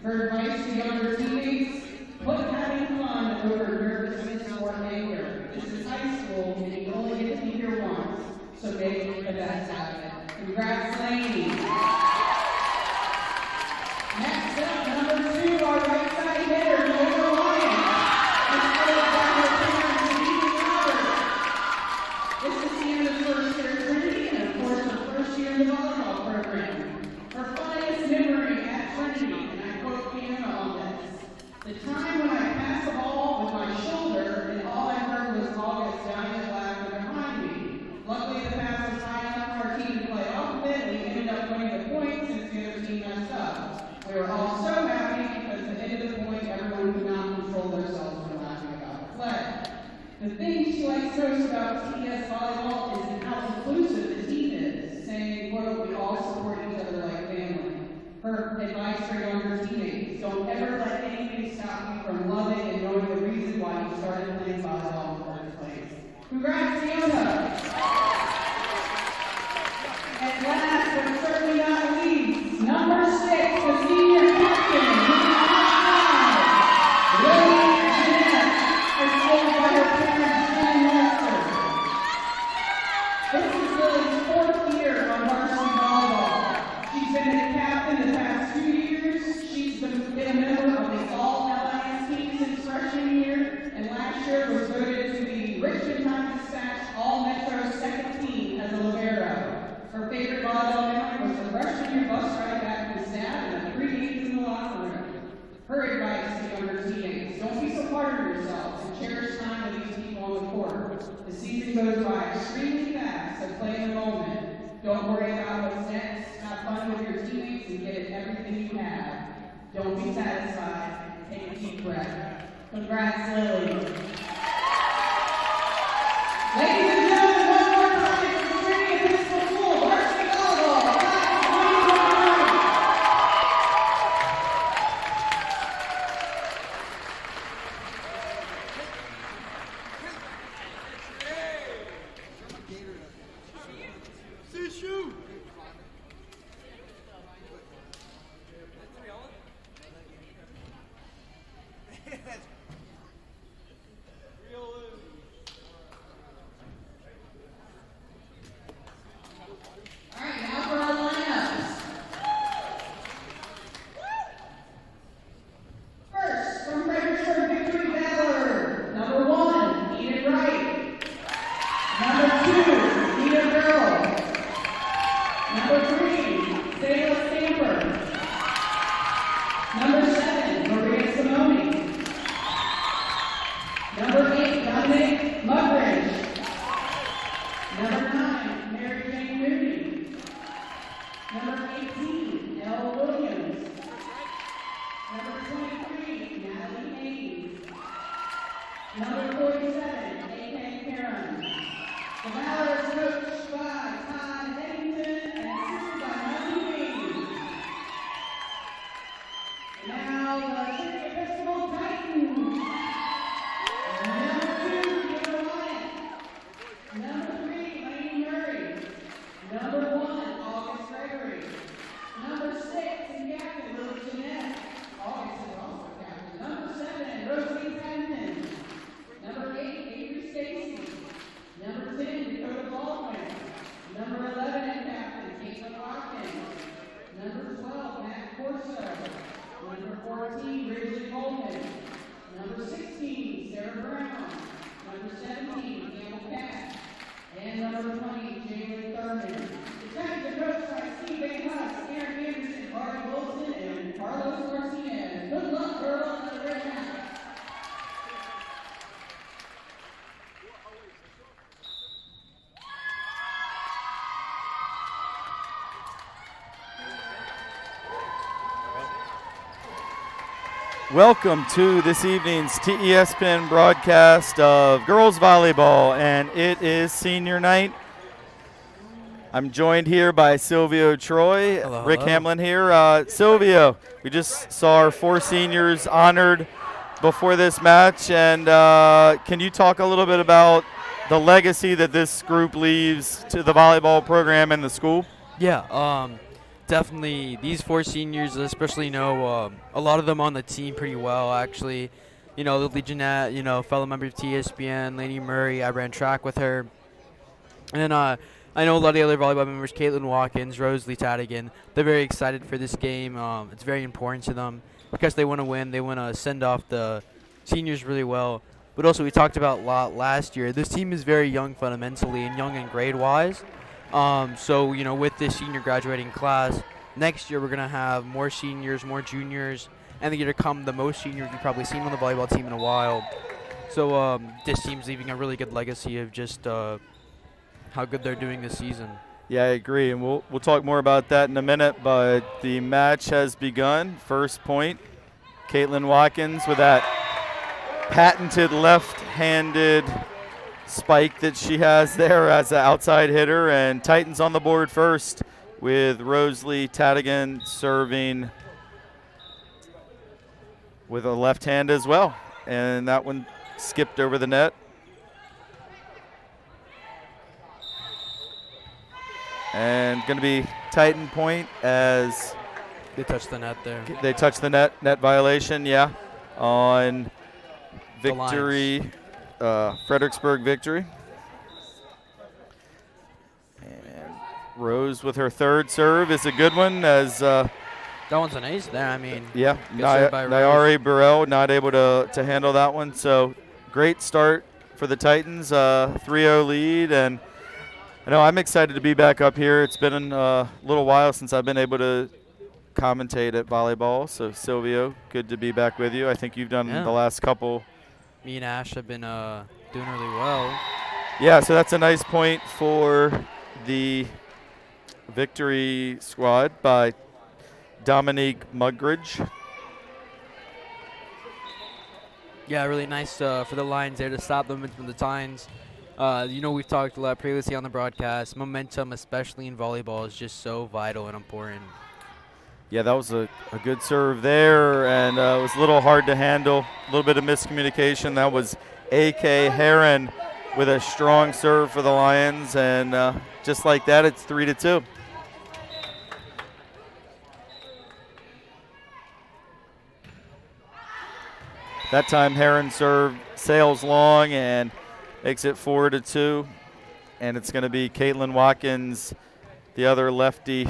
Her advice to younger teammates: put having fun over nervousness or anger. This is high school, and you only get to be here once, so make the best out of it. Congrats, ladies. Next up, number 2, our right side hitter, Noah Lyon. This is Sienna's first year at Trinity, and of course her first year in the volleyball program. Her funniest memory at Trinity, and I quote Sienna on this: the time when I passed the ball with my shoulder, and all I heard was August dying of laughter behind me. Luckily, the pass was high enough for our team to play off of it, and we ended up winning the point since the other team messed up. We were all so happy because at the end of the point, everyone could not control themselves from laughing about the play. The thing she likes most about TES volleyball is how inclusive the team is, saying, quote, we all support each other like family. Her advice for younger teammates: don't ever let anything stop you from loving and knowing the reason why you started playing volleyball in the first place. Congrats, Sienna! And last but certainly not least, number 6, the senior captain, Lily Jeanette, controlled by her parents and master. This is Lily's 4th year on varsity volleyball. She's been the captain the past 2 years. She's been a member of the All-LIS team since freshman year, and last year was voted to the Richmond Times-Dispatch All-Metro 2nd team as a libero. Her favorite volleyball memory was the freshman year bus ride back to the staff and the 3 games in the locker room. Her advice to younger teammates: don't be so hard on yourself and cherish time with these people on the court. The season goes by extremely fast, so play in the moment. Don't worry about what's next. Have fun with your teammates and give it everything you have. Don't be satisfied. Take a deep breath. Congrats, Lily. Ladies and gentlemen, one more time for Trinity Episcopal School varsity volleyball, class of 2021. All right, now for our lineups. First, from Fburg Victory Valor, number 1, Eden Wright. Number 2, Eden Girl. Number 3, Sayla Stamper. Number 7, Maria Simone. Number 8, Dominic Mugridge. Number 9, Mary Jane Moody. Number 18, Elle Williams. Number 23, Natalie Hayes. Number 47, A.K. Karen. The Valor is coached by Todd Eddington and assisted by Melanie Hayes. And now the Trinity Episcopal Titans. Number 2, Peter Wyatt. Number 3, Lane Murray. Number 1, August Gregory. Number 6, and captain, Lily Jeanette. August is also captain. Number 7, Rosie Patton. Number 8, Avery Stacy. Number 10, Dakota Baldwin. Number 11, and captain, Caitlin Watkins. Number 12, Matt Corso. Number 14, Ridley Coleman. Number 16, Sarah Brown. Number 17, Campbell Cash. And number 20, Jalen Thurman. The Titans are coached by Steve Van Huss, Aaron Anderson, Marty Wilson, and Carlos Martinez. Good luck, girls, on the red mat. Welcome to this evening's TESPN broadcast of girls volleyball, and it is senior night. I'm joined here by Silvio Troy, Hello, Rick hello. Hamlin here. Silvio, we just saw our 4 seniors honored before this match, and can you talk a little bit about the legacy that this group leaves to the volleyball program and the school? Yeah, definitely these 4 seniors, especially know a lot of them on the team pretty well. Actually, Lily Jeanette, fellow member of TSPN, Lady Murray. I ran track with her, and then I know a lot of the other volleyball members, Caitlin Watkins, Rosalie Tadigan. They're very excited for this game. It's very important to them because they want to win. They want to send off the seniors really well. But also, we talked about a lot last year. This team is very young fundamentally and young in grade-wise. So, with this senior graduating class, next year we're going to have more seniors, more juniors, and the year to come, the most seniors you've probably seen on the volleyball team in a while. So this team's leaving a really good legacy of just how good they're doing this season. Yeah, I agree, and we'll talk more about that in a minute, but the match has begun. First point, Caitlin Watkins with that patented left-handed spike that she has there as an outside hitter, and Titans on the board first with Rosalie Tadigan serving with a left hand as well, and that one skipped over the net. And going to be Titan point as they touched the net there. They touched the net violation, yeah, on Victory, Fredericksburg Victory. And Rose with her third serve is a good one as that one's an ace there. I mean, yeah, Nyari Burrell not able to handle that one. So great start for the Titans, 3-0 lead, and I know I'm excited to be back up here. It's been a little while since I've been able to commentate at volleyball. So Silvio, good to be back with you. I think you've done the last couple. Me and Ash have been doing really well. Yeah, so that's a nice point for the Victory squad by Dominique Mugridge. Yeah, really nice for the Lions there to stop them from the Titans. We've talked a lot previously on the broadcast. Momentum, especially in volleyball, is just so vital and important. Yeah, that was a good serve there, and it was a little hard to handle. A little bit of miscommunication. That was A.K. Heron with a strong serve for the Lions, and just like that, it's 3-2. That time, Heron serve sails long and makes it 4-2, and it's going to be Caitlin Watkins, the other lefty,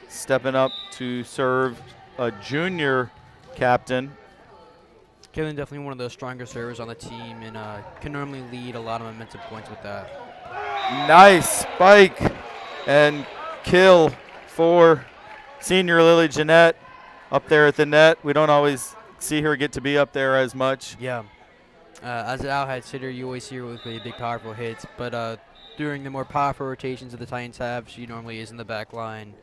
stepping up to serve a junior captain. Caitlin definitely one of the stronger servers on the team and can normally lead a lot of momentum points with that. Nice spike and kill for senior Lily Jeanette up there at the net. We don't always see her get to be up there as much. Yeah. As an outside sitter, you always see her with really big, powerful hits, but during the more powerful rotations that the Titans have, she normally is in the back line.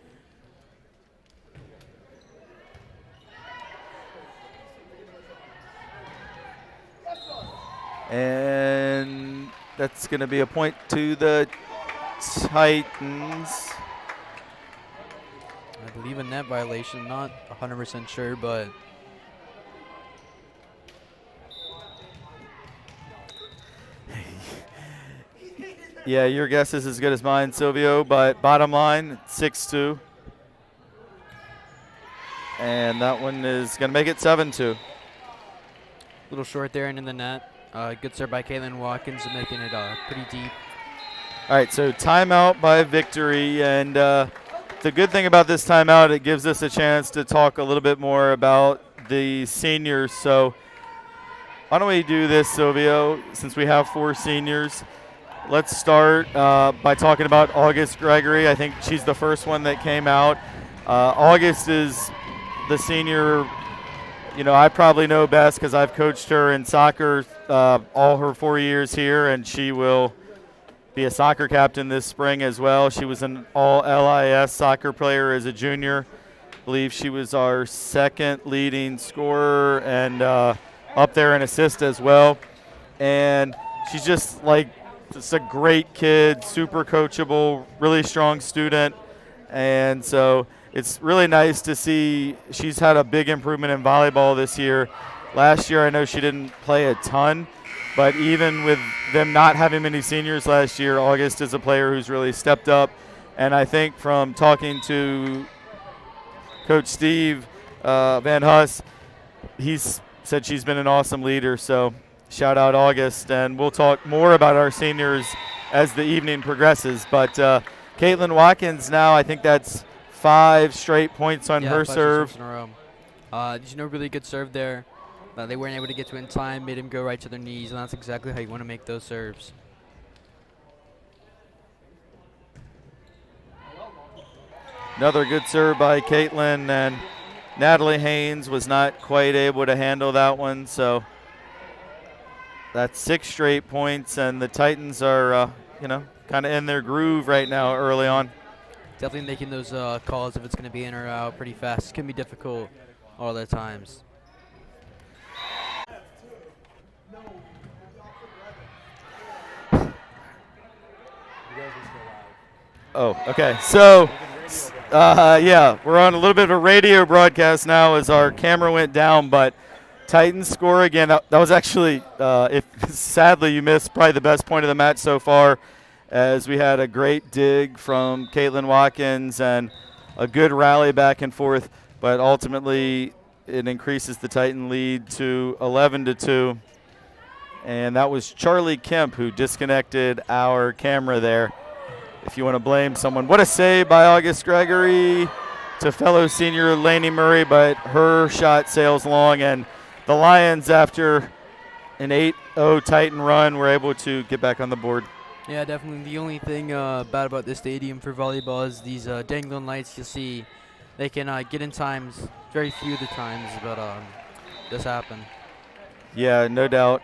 And that's going to be a point to the Titans. I believe a net violation, not 100% sure, but yeah, your guess is as good as mine, Silvio, but bottom line, 6-2. And that one is going to make it 7-2. a little short there and in the net. Good serve by Caitlin Watkins, making it pretty deep. All right, so timeout by Victory, and the good thing about this timeout, it gives us a chance to talk a little bit more about the seniors. So why don't we do this, Silvio, since we have 4 seniors. Let's start by talking about August Gregory. I think she's the first one that came out. August is the senior. I probably know best because I've coached her in soccer all her 4 years here, and she will be a soccer captain this spring as well. She was an all-LIS soccer player as a junior. I believe she was our second leading scorer and up there in assist as well. And she's just a great kid, super coachable, really strong student. And so it's really nice to see she's had a big improvement in volleyball this year. Last year, I know she didn't play a ton, but even with them not having many seniors last year, August is a player who's really stepped up. And I think from talking to Coach Steve Van Huss, he's said she's been an awesome leader. So shout out August, and we'll talk more about our seniors as the evening progresses. But Caitlin Watkins now, I think that's 5 straight points on her serve. In a row. Really good serve there. They weren't able to get to it in time, made him go right to their knees, and that's exactly how you want to make those serves. Another good serve by Caitlin, and Natalie Haynes was not quite able to handle that one. So that's 6 straight points, and the Titans are, kind of in their groove right now early on. Definitely making those calls if it's going to be in or out pretty fast. It can be difficult all the times. Oh, okay. So, we're on a little bit of a radio broadcast now as our camera went down, but Titans score again. That was actually, if sadly you missed probably the best point of the match so far, as we had a great dig from Caitlin Watkins and a good rally back and forth, but ultimately it increases the Titan lead to 11-2. And that was Charlie Kemp who disconnected our camera there. If you want to blame someone. What a save by August Gregory to fellow senior Lainey Murray, but her shot sails long, and the Lions, after an 8-0 Titan run, were able to get back on the board. Yeah, definitely. The only thing bad about this stadium for volleyball is these dangling lights you see. They can get in times, very few of the times, but this happened. Yeah, no doubt.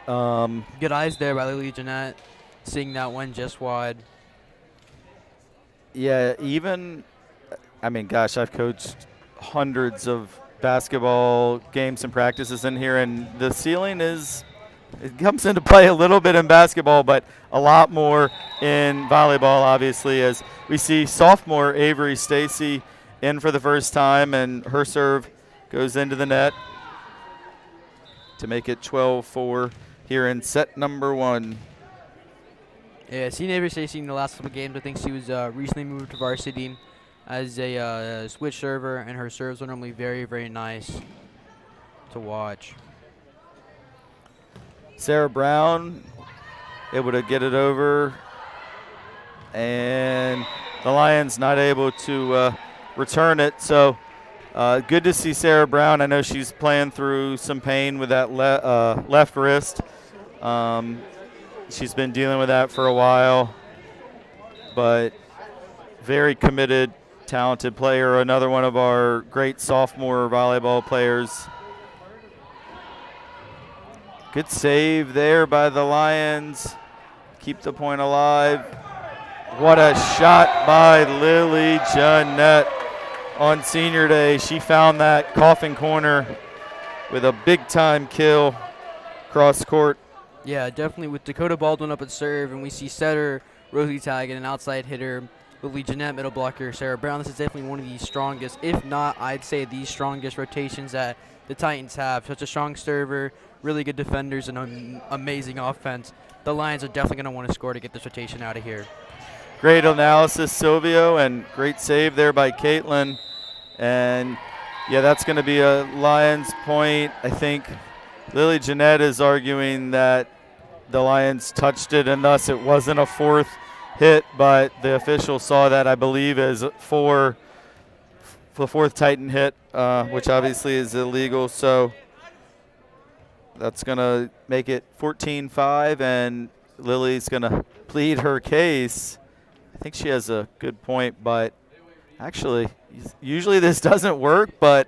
Good eyes there by Lily Jeanette, seeing that one just wide. Yeah, I've coached hundreds of basketball games and practices in here, and the ceiling it comes into play a little bit in basketball, but a lot more in volleyball, obviously, as we see sophomore Avery Stacy in for the first time, and her serve goes into the net to make it 12-4 here in set number 1. Yeah, seen Avery Stacy in the last couple games. I think she was recently moved to varsity as a switch server, and her serves are normally very, very nice to watch. Sarah Brown able to get it over, and the Lions not able to return it. So good to see Sarah Brown. I know she's playing through some pain with that left wrist. She's been dealing with that for a while, but very committed, talented player. Another one of our great sophomore volleyball players. Good save there by the Lions. Keep the point alive. What a shot by Lily Jeanette on senior day. She found that coffin corner with a big-time kill cross court. Yeah, definitely with Dakota Baldwin up at serve, and we see setter Rosie Tag and an outside hitter, Lily Jeanette, middle blocker Sarah Brown. This is definitely one of the strongest, if not, I'd say the strongest rotations that the Titans have. Such a strong server, really good defenders, and amazing offense. The Lions are definitely going to want to score to get this rotation out of here. Great analysis, Silvio, and great save there by Caitlin. And, yeah, that's going to be a Lions point. I think Lily Jeanette is arguing that the Lions touched it, and thus it wasn't a fourth hit, but the official saw that, I believe, as the fourth Titan hit, which obviously is illegal. So that's going to make it 14-5, and Lily's going to plead her case. I think she has a good point, but actually, usually this doesn't work, but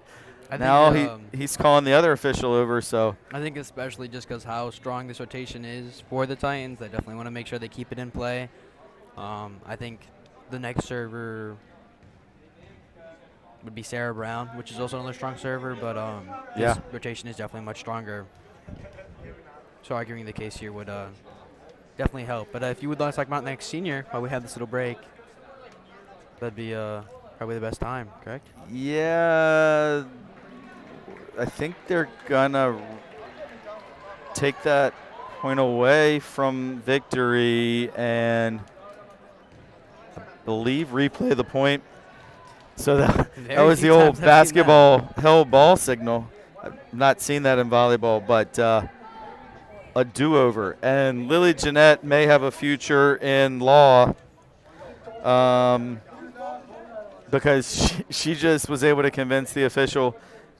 now he's calling the other official over. So I think especially just because how strong this rotation is for the Titans, they definitely want to make sure they keep it in play. I think the next server would be Sarah Brown, which is also another strong server, but this rotation is definitely much stronger. So arguing the case here would definitely help. But if you would like to talk about next senior while we have this little break, that'd be probably the best time, correct? Yeah, I think they're gonna take that point away from Victory and I believe replay the point. So that Very was the few old times I've seen that. basketball hell ball signal. I've not seen that in volleyball, but a do-over. And Lily Jeanette may have a future in law because she just was able to convince the official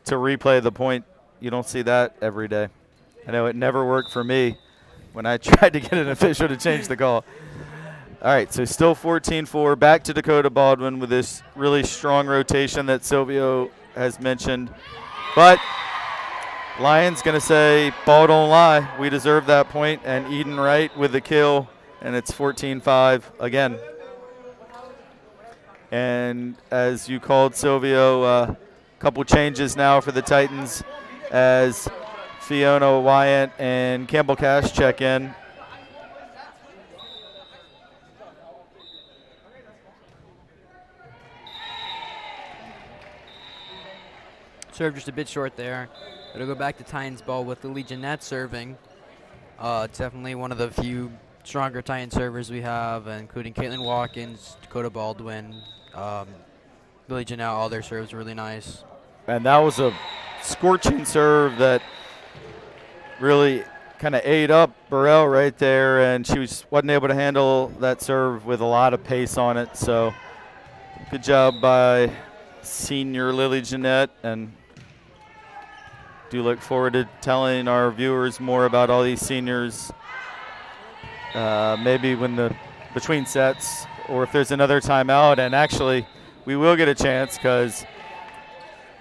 to replay the point. You don't see that every day. I know it never worked for me when I tried to get an official to change the call. All right, so still 14-4. Back to Dakota Baldwin with this really strong rotation that Silvio has mentioned. But Lions going to say, ball don't lie. We deserve that point. And Eden Wright with the kill, and it's 14-5 again. And as you called, Silvio, a couple changes now for the Titans as Fiona Wyatt and Campbell Cash check in. Serve just a bit short there. It'll go back to Titans ball with Lily Jeanette serving. It's definitely one of the few stronger Titan servers we have, including Caitlin Watkins, Dakota Baldwin, Lily Jeanette. All their serves are really nice. And that was a scorching serve that really kind of ate up Burrell right there, and she wasn't able to handle that serve with a lot of pace on it. So good job by senior Lily Jeanette, and do look forward to telling our viewers more about all these seniors maybe when between sets, or if there's another timeout. And actually we will get a chance because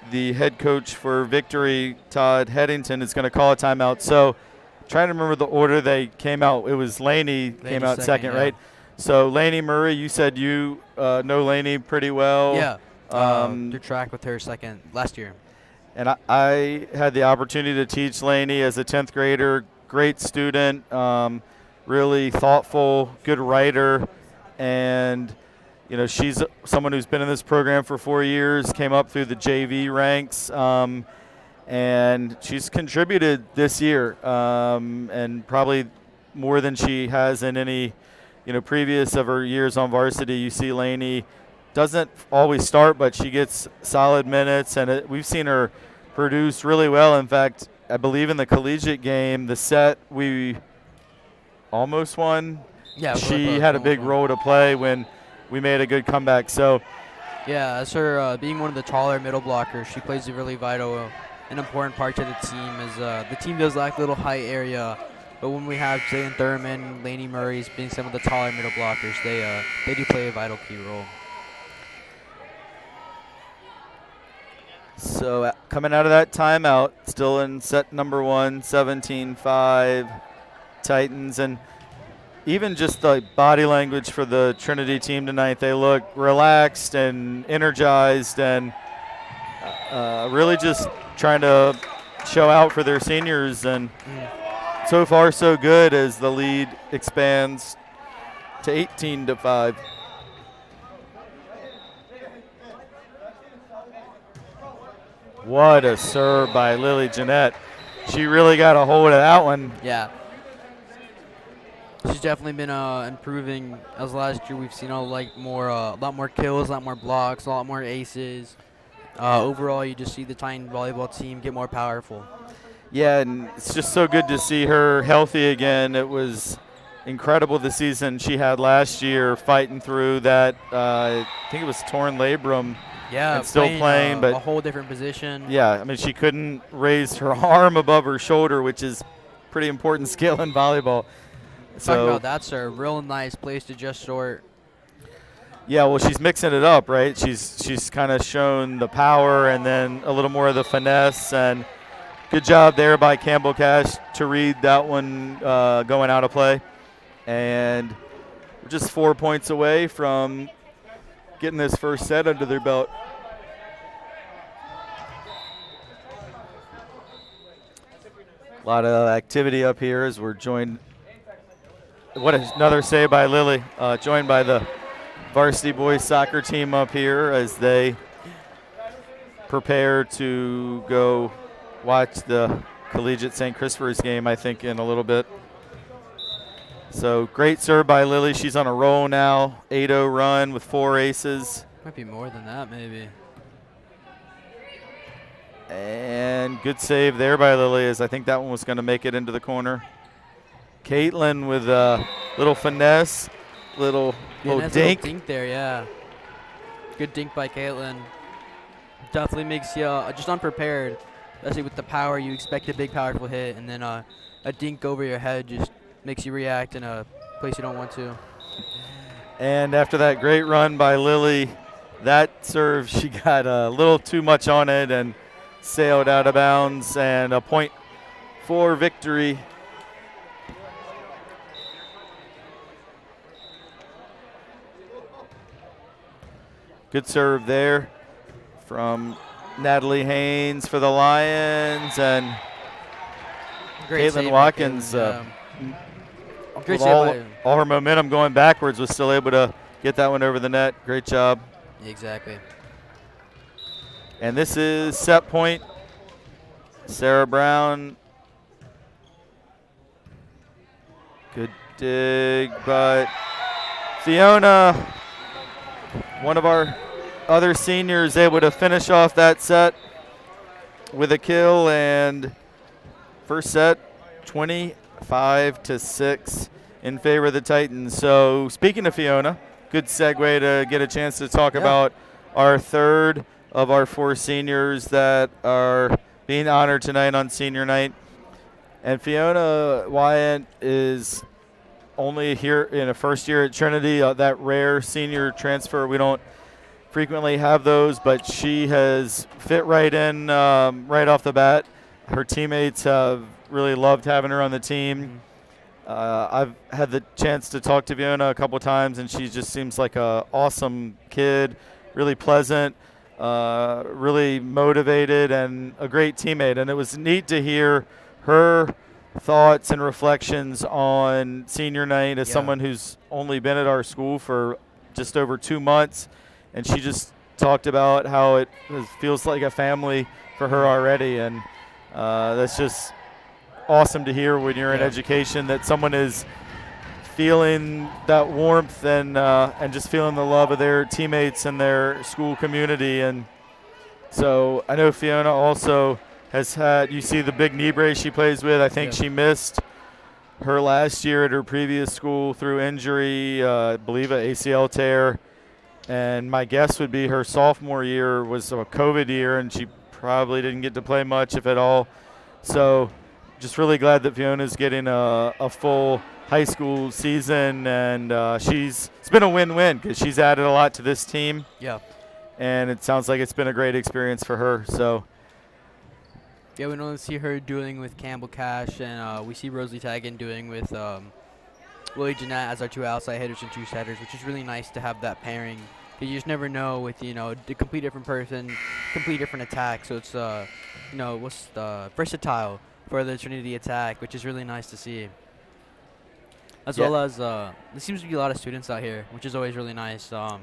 the head coach for Victory, Todd Headington, is going to call a timeout. So trying to remember the order they came out. It was Laney came out second, yeah. right? So Laney Murray, you said you know Laney pretty well. Yeah. Did track with her second last year. And I had the opportunity to teach Laney as a 10th grader. Great student, really thoughtful, good writer, and you know, she's someone who's been in this program for 4 years, came up through the JV ranks, and she's contributed this year, and probably more than she has in any, previous of her years on varsity. You see Laney doesn't always start, but she gets solid minutes, and we've seen her produce really well. In fact, I believe in the collegiate game, the set we almost won. Yeah, she had a big role to play when we made a good comeback. So, yeah, as her being one of the taller middle blockers, she plays a really vital and important part to the team. As the team does lack a little height area, but when we have Jalen Thurman, Laney Murray's being some of the taller middle blockers, they do play a vital key role. So coming out of that timeout, still in set number 1, 17-5 Titans. And even just the body language for the Trinity team tonight, they look relaxed and energized and really just trying to show out for their seniors. And so far so good as the lead expands to 18-5. What a serve by Lily Jeanette. She really got a hold of that one. Yeah. She's definitely been improving. As last year, we've seen a lot more kills, a lot more blocks, a lot more aces. Overall, you just see the Titan volleyball team get more powerful. Yeah, and it's just so good to see her healthy again. It was incredible the season she had last year, fighting through that. I think it was torn labrum. Yeah, and still playing, but a whole different position. Yeah, I mean, she couldn't raise her arm above her shoulder, which is pretty important skill in volleyball. Talking about that, sir, real nice place to just short. Yeah, well, she's mixing it up, right? She's kind of shown the power and then a little more of the finesse, and good job there by Campbell Cash to read that one going out of play. And we're just 4 points away from getting this first set under their belt. A lot of activity up here as we're joined. What another save by Lily. Joined by the varsity boys soccer team up here as they prepare to go watch the collegiate St. Christopher's game, I think, in a little bit. So great serve by Lily. She's on a roll now. 8-0 run with 4 aces. Might be more than that, maybe. And good save there by Lily, as I think that one was going to make it into the corner. Caitlin with a little finesse, little Nice dink. Little dink there, yeah. Good dink by Caitlin. Definitely makes you just unprepared, especially with the power. You expect a big, powerful hit, and then a dink over your head just makes you react in a place you don't want to. And after that great run by Lily, that serve, she got a little too much on it and sailed out of bounds, and a point for Victory. Good serve there from Natalie Haynes for the Lions, and Great Caitlin save by Watkins, Caitlin, with Great save all her momentum going backwards, was still able to get that one over the net. Great job. Exactly. And this is set point. Sarah Brown. Good dig, but Fiona, one of our other seniors, able to finish off that set with a kill, and first set 25-6 in favor of the Titans. So speaking of Fiona, good segue to get a chance to talk about our third of our 4 seniors that are being honored tonight on senior night. And Fiona Wyatt is only here in a first year at Trinity, that rare senior transfer. We don't frequently have those, but she has fit right in right off the bat. Her teammates have really loved having her on the team. I've had the chance to talk to Fiona a couple times, and she just seems like an awesome kid, really pleasant, really motivated, and a great teammate. And it was neat to hear her thoughts and reflections on senior night as someone who's only been at our school for just over 2 months, and she just talked about how it feels like a family for her already, and that's just awesome to hear when you're in education, that someone is feeling that warmth and just feeling the love of their teammates and their school community. And so I know Fiona also has had, you see the big knee brace she plays with. I think she missed her last year at her previous school through injury, I believe an ACL tear. And my guess would be her sophomore year was a COVID year, and she probably didn't get to play much, if at all. So just really glad that Fiona's getting a full high school season, and it's been a win-win because she's added a lot to this team. Yeah. And it sounds like it's been a great experience for her. So yeah, we normally see her doing with Campbell Cash, and we see Rosalie Taggin doing with Willie Jeanette as our 2 outside hitters and 2 setters, which is really nice to have that pairing. You just never know with, the complete different person, complete different attack. So it's, versatile for the Trinity attack, which is really nice to see. As well as, there seems to be a lot of students out here, which is always really nice. Have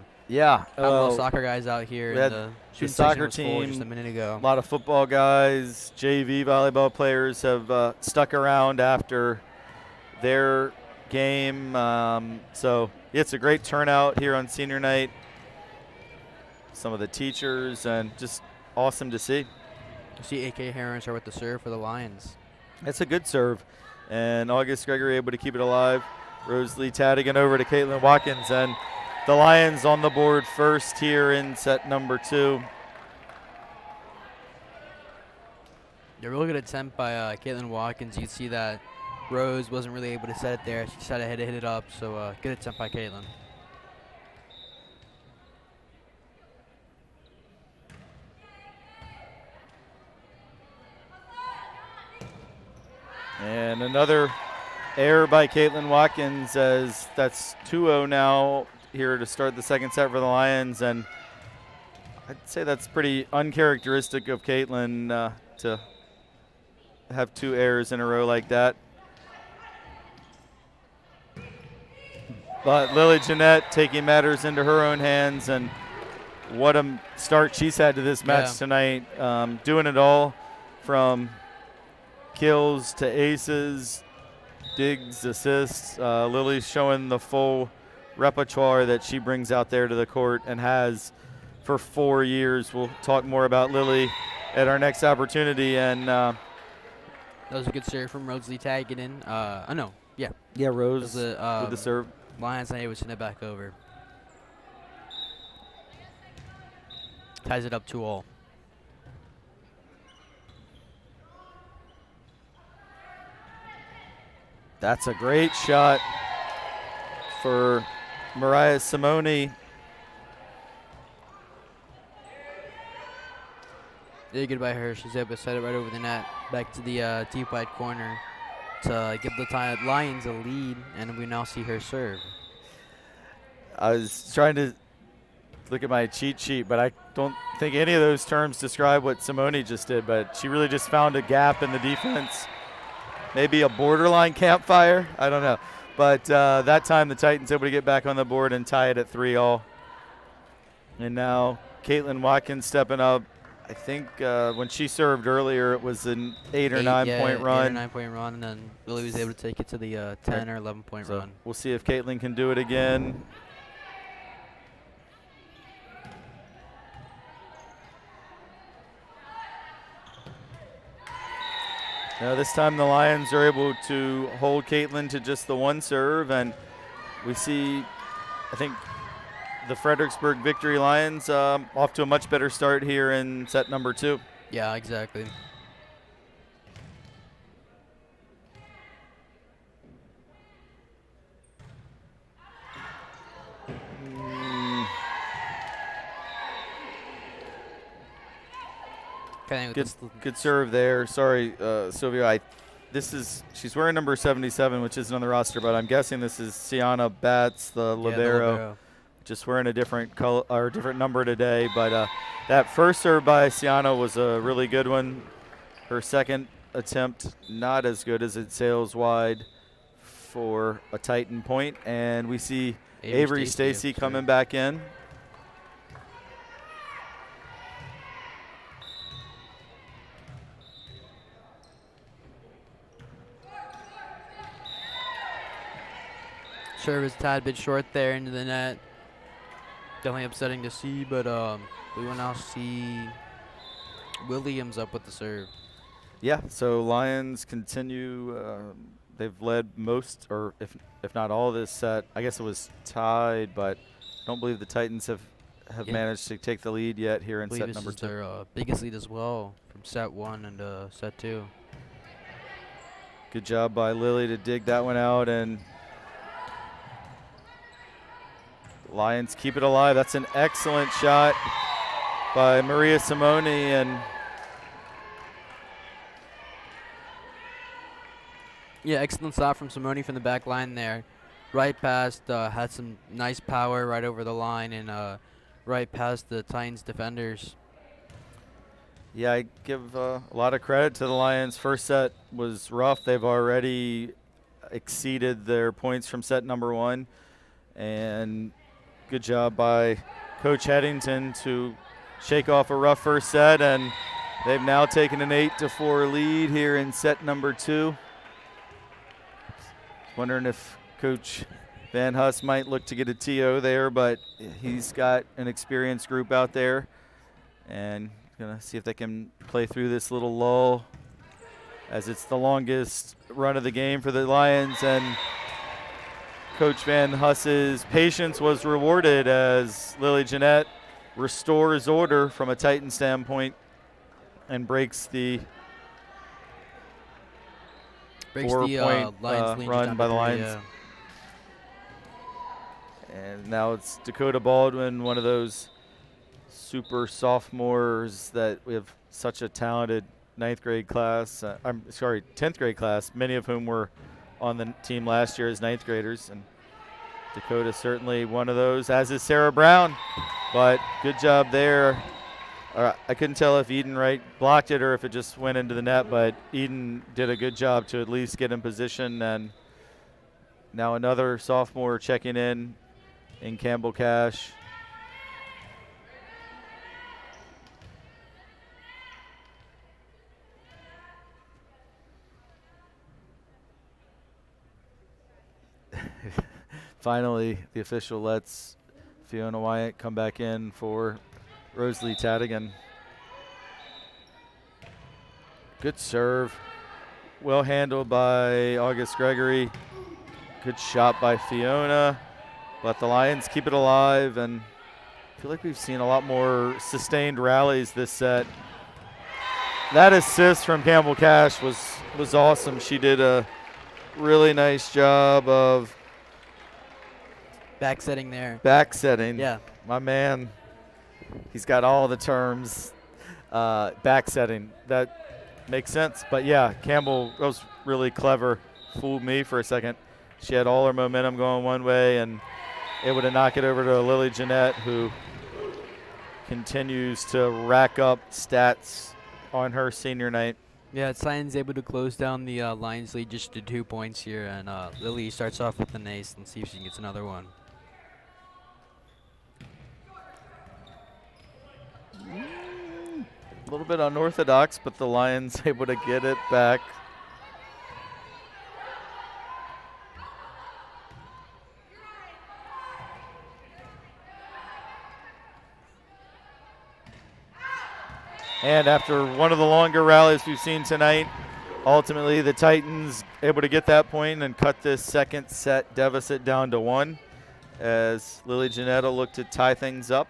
little soccer guys out here. We had the soccer team just a minute ago. A lot of football guys, JV volleyball players have stuck around after their game. So it's a great turnout here on senior night. Some of the teachers, and just awesome to see. See A.K. Herons are with the serve for the Lions. It's a good serve. And August Gregory able to keep it alive. Rosalie Tadigan over to Caitlin Watkins, and the Lions on the board first here in set number 2. A really good attempt by Caitlin Watkins. You can see that Rose wasn't really able to set it there. She decided to hit it up, so good attempt by Caitlin. And another error by Caitlin Watkins, as that's 2-0 now here to start the second set for the Lions. And I'd say that's pretty uncharacteristic of Caitlin to have 2 errors in a row like that. But Lily Jeanette taking matters into her own hands, and what a start she's had to this match tonight. Doing it all from kills to aces, digs, assists. Lily's showing the full repertoire that she brings out there to the court, and has for 4 years. We'll talk more about Lily at our next opportunity. And That was a good serve from Rosalie tagging in. No, yeah. yeah, Rose With the with the serve. Lions and able to send it back over. Ties it up 2-all. That's a great shot for Mariah Simone. Really good by her. She's able to set it right over the net, back to the deep wide corner to give the Lions a lead, and we now see her serve. I was trying to look at my cheat sheet, but I don't think any of those terms describe what Simone just did, but she really just found a gap in the defense. Maybe a borderline campfire, I don't know. But that time the Titans able to get back on the board and tie it at 3-all. And now Caitlin Watkins stepping up. I think when she served earlier, it was an 8 or 9 point run. 8 or 9 point run, and then Lily was able to take it to the 10 or 11 point run. We'll see if Caitlin can do it again. Now this time the Lions are able to hold Caitlin to just the one serve, and we see, I think, the Fredericksburg Victory Lions off to a much better start here in set number 2. Yeah, exactly. Good serve there. Sorry, Sylvia. She's wearing number 77, which isn't on the roster, but I'm guessing this is Sienna Batts, the libero. Just wearing a different color or different number today. But that first serve by Sienna was a really good one. Her second attempt not as good as it sails wide for a Titan point, and we see Avery Stacy coming back in. Serve is a tad bit short there into the net. Definitely upsetting to see, but we will now see Williams up with the serve. Yeah, so Lions continue. They've led most, or if not all of this set. I guess it was tied, but I don't believe the Titans have managed to take the lead yet here in set number 2. This is their biggest lead as well from set 1 and set 2. Good job by Lily to dig that one out, and Lions keep it alive. That's an excellent shot by Maria Simone, and yeah, excellent stop from Simone from the back line there. Right past, had some nice power right over the line, and right past the Titans defenders. Yeah, I give a lot of credit to the Lions. First set was rough. They've already exceeded their points from set number 1, and good job by Coach Headington to shake off a rough first set, and they've now taken an 8-4 lead here in set number 2. Wondering if Coach Van Huss might look to get a TO there, but he's got an experienced group out there, and gonna see if they can play through this little lull, as it's the longest run of the game for the Lions, and Coach Van Huss's patience was rewarded as Lily Jeanette restores order from a Titan standpoint and breaks the 4-point run by the Lions. Yeah. And now it's Dakota Baldwin, one of those super sophomores that we have such a talented 10th grade class, many of whom were on the team last year as 9th graders, and Dakota certainly one of those, as is Sarah Brown. But good job there. I couldn't tell if Eden Wright blocked it or if it just went into the net, but Eden did a good job to at least get in position. And now another sophomore checking in Campbell Cash. Finally, the official lets Fiona Wyatt come back in for Rosalie Tadigan. Good serve. Well handled by August Gregory. Good shot by Fiona. But the Lions keep it alive, and I feel like we've seen a lot more sustained rallies this set. That assist from Campbell Cash was awesome. She did a really nice job of Back setting there. back setting. Yeah. My man, he's got all the terms. Back setting. That makes sense. But yeah, Campbell was really clever. Fooled me for a second. She had all her momentum going one way and able to knock it over to Lily Jeanette, who continues to rack up stats on her senior night. Yeah, Titans able to close down the Lions lead just to 2 points here, and Lily starts off with an ace and see if she gets another one. A little bit unorthodox, but the Lions able to get it back. And after one of the longer rallies we've seen tonight, ultimately the Titans able to get that point and cut this second set deficit down to 1 as Lily Janetta looked to tie things up.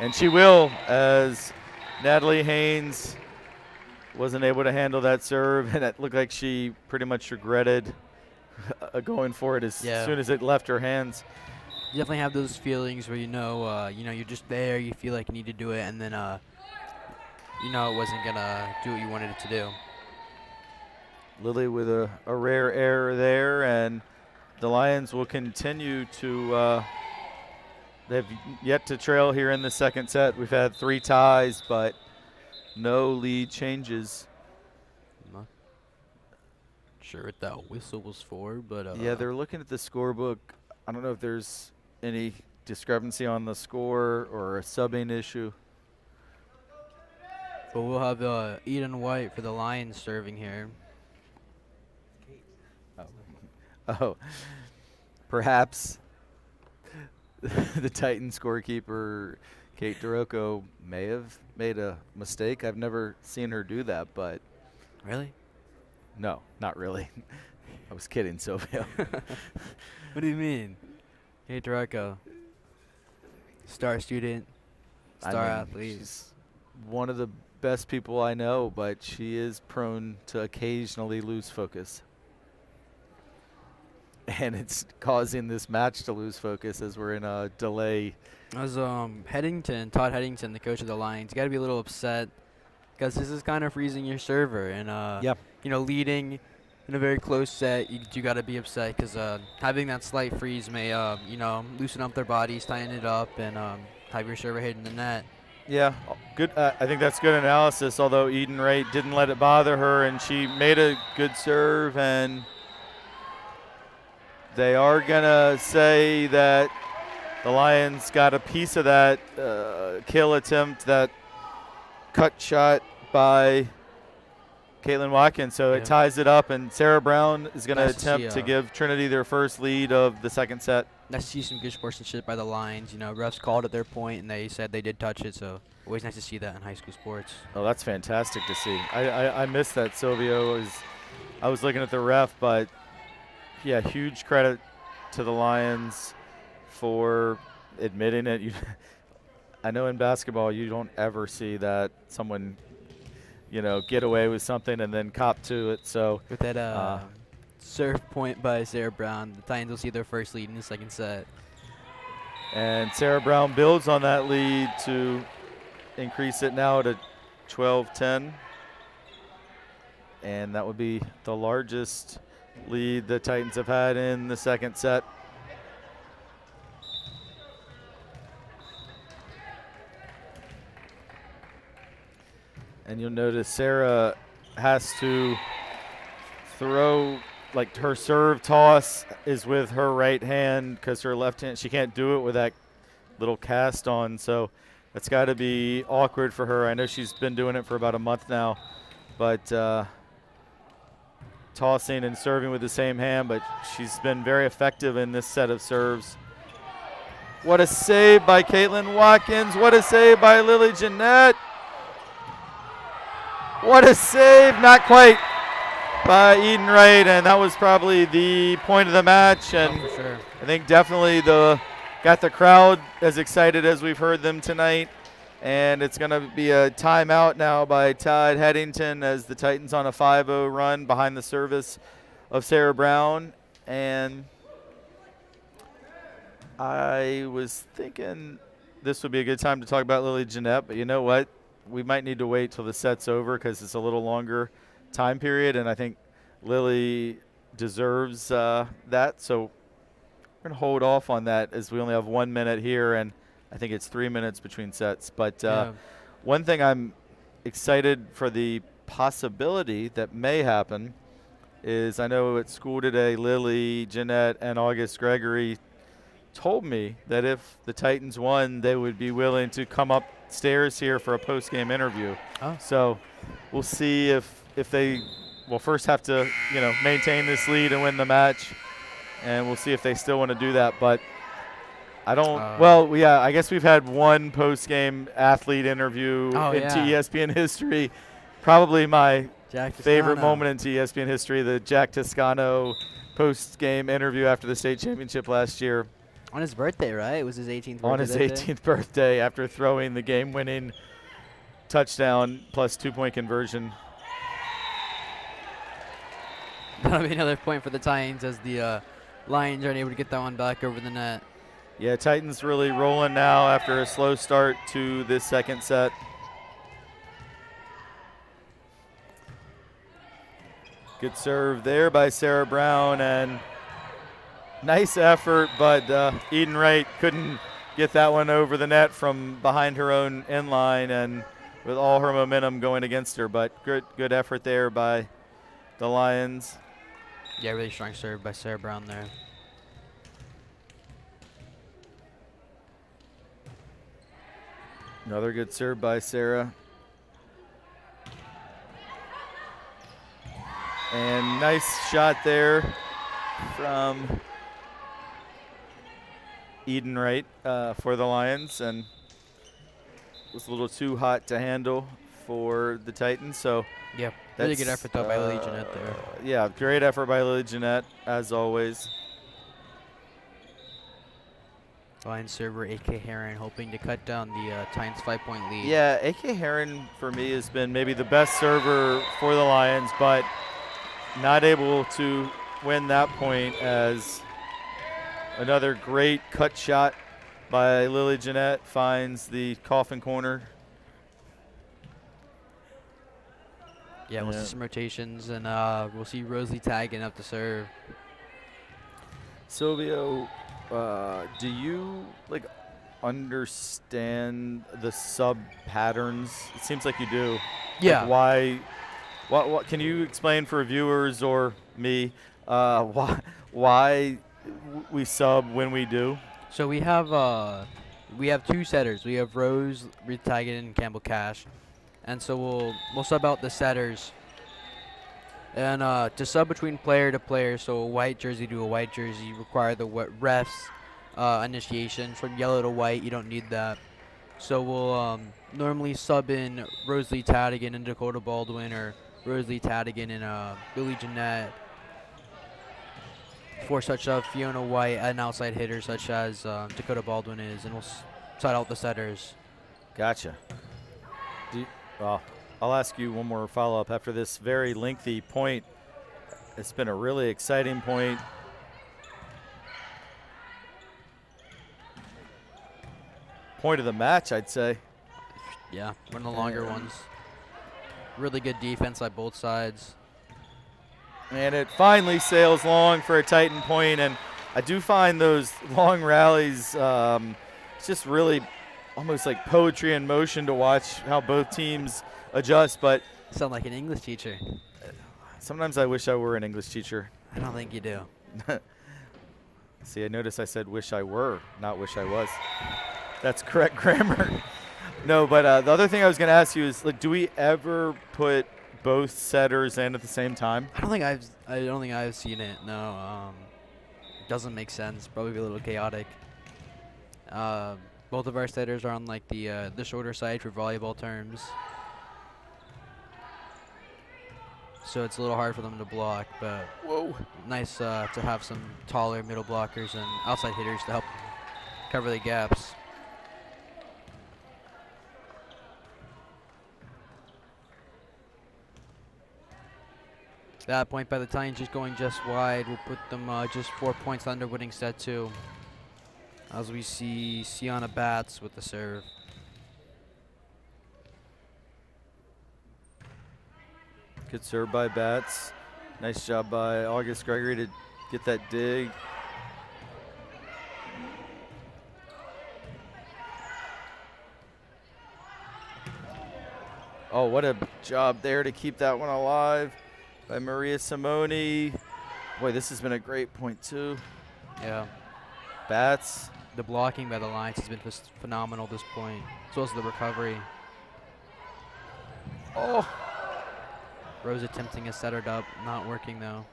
And she will, as Natalie Haynes wasn't able to handle that serve, and it looked like she pretty much regretted going for it as soon as it left her hands. You definitely have those feelings where you're just there, you feel like you need to do it, and then it wasn't gonna do what you wanted it to do. Lily with a rare error there, and the Lions will continue to. They've yet to trail here in the second set. We've had 3 ties, but no lead changes. Not sure what that whistle was for, but yeah, they're looking at the scorebook. I don't know if there's any discrepancy on the score or a subbing issue. But we'll have Eden White for the Lions serving here. Oh, perhaps the Titans scorekeeper, Kate DeRocco, may have made a mistake. I've never seen her do that, but. Really? No, not really. I was kidding, Sylvia. What do you mean? Kate DeRocco, star student, star athlete. She's one of the best people I know, but she is prone to occasionally lose focus. And it's causing this match to lose focus as we're in a delay. As Todd Headington, the coach of the Lions, you got to be a little upset because this is kind of freezing your server. And, leading in a very close set, you got to be upset because having that slight freeze may, loosen up their bodies, tighten it up, and have your server hitting the net. Yeah, good. I think that's good analysis, although Eden Wright didn't let it bother her, and she made a good serve, and they are going to say that the Lions got a piece of that kill attempt, that cut shot by Caitlin Watkins. So it ties it up, and Sarah Brown is going to attempt to give Trinity their first lead of the second set. Nice to see some good sportsmanship by the Lions. Refs called at their point, and they said they did touch it. So always nice to see that in high school sports. Oh, that's fantastic to see. I missed that, Silvio. I was looking at the ref, but yeah, huge credit to the Lions for admitting it. I know in basketball you don't ever see that someone, get away with something and then cop to it. So with that serve point by Sarah Brown, the Titans will see their first lead in the second set. And Sarah Brown builds on that lead to increase it now to 12-10. And that would be the largest lead the Titans have had in the second set. And you'll notice Sarah has to throw, like her serve toss is with her right hand because her left hand, she can't do it with that little cast on. So that's got to be awkward for her. I know she's been doing it for about a month now, but tossing and serving with the same hand, but she's been very effective in this set of serves. What a save by Caitlin Watkins. What a save by Lily Jeanette. What a save, not quite, by Eden Wright, and that was probably the point of the match. And for sure. I think definitely got the crowd as excited as we've heard them tonight. And it's going to be a timeout now by Todd Headington as the Titans on a 5-0 run behind the service of Sarah Brown. And I was thinking this would be a good time to talk about Lily Jeanette, but you know what? We might need to wait till the set's over because it's a little longer time period, and I think Lily deserves that. So we're going to hold off on that as we only have 1 minute here, and I think it's 3 minutes between sets. But one thing I'm excited for the possibility that may happen is I know at school today, Lily, Jeanette, and August Gregory told me that if the Titans won, they would be willing to come upstairs here for a post-game interview. Oh. So we'll see if they will first have to, maintain this lead and win the match, and we'll see if they still want to do that. But I don't. I guess we've had one post-game athlete interview in TESPN history. Probably my favorite moment in TESPN history, the Jack Toscano post-game interview after the state championship last year. On his birthday, right? It was his 18th birthday. On his 18th birthday after throwing the game-winning touchdown plus 2-point conversion. That'll be another point for the Titans as the Lions aren't able to get that one back over the net. Yeah, Titans really rolling now after a slow start to this second set. Good serve there by Sarah Brown, and nice effort, but Eden Wright couldn't get that one over the net from behind her own end line, and with all her momentum going against her. But good effort there by the Lions. Yeah, really strong serve by Sarah Brown there. Another good serve by Sarah. And nice shot there from Eden Wright for the Lions, and it was a little too hot to handle for the Titans. So yeah, really good effort though by Lily Jeanette there. Yeah, great effort by Lily Jeanette as always. Lions server A.K. Heron hoping to cut down the Titans' 5-point lead. Yeah, A.K. Heron for me has been maybe the best server for the Lions, but not able to win that point as another great cut shot by Lily Jeanette finds the coffin corner. Yeah, we'll see some rotations, and we'll see Rosalie tagging up to serve. Silvio, do you understand the sub patterns? It seems like you do. Yeah. Like what can you explain for viewers or me why we sub when we do? So we have two setters. We have Rose, Ritagan, and Campbell Cash, and so we'll sub out the setters. And to sub between player to player, so a white jersey to a white jersey, require the refs initiation. From yellow to white, you don't need that. So we'll normally sub in Rosalie Tadigan and Dakota Baldwin, or Rosalie Tadigan and Lily Jeanette, for such a Fiona White, an outside hitter such as Dakota Baldwin is, and we'll side out the setters. Gotcha. Well, I'll ask you one more follow-up after this very lengthy point. It's been a really exciting point. Point of the match, I'd say. Yeah, one of the longer ones. Really good defense by both sides. And it finally sails long for a Titan point, and I do find those long rallies, it's just really almost like poetry in motion to watch how both teams adjust. But sound like an English teacher. Sometimes I wish I were an English teacher. I don't think you do. See, I noticed I said wish I were, not wish I was. That's correct grammar. No, but the other thing I was going to ask you is, do we ever put both setters in at the same time? I don't think I've seen it. No, it doesn't make sense. Probably be a little chaotic. Both of our setters are on like the shorter side for volleyball terms, so it's a little hard for them to block. But nice to have some taller middle blockers and outside hitters to help cover the gaps. That point by the Titans just going just wide will put them just 4 points under winning set 2. As we see Sienna Batts with the serve. Good serve by Batts. Nice job by August Gregory to get that dig. Oh, what a job there to keep that one alive by Maria Simone. Boy, this has been a great point too. Yeah. Batts. The blocking by the Lions has been phenomenal at this point, as well as the recovery. Oh. Rose attempting a setter up, not working though.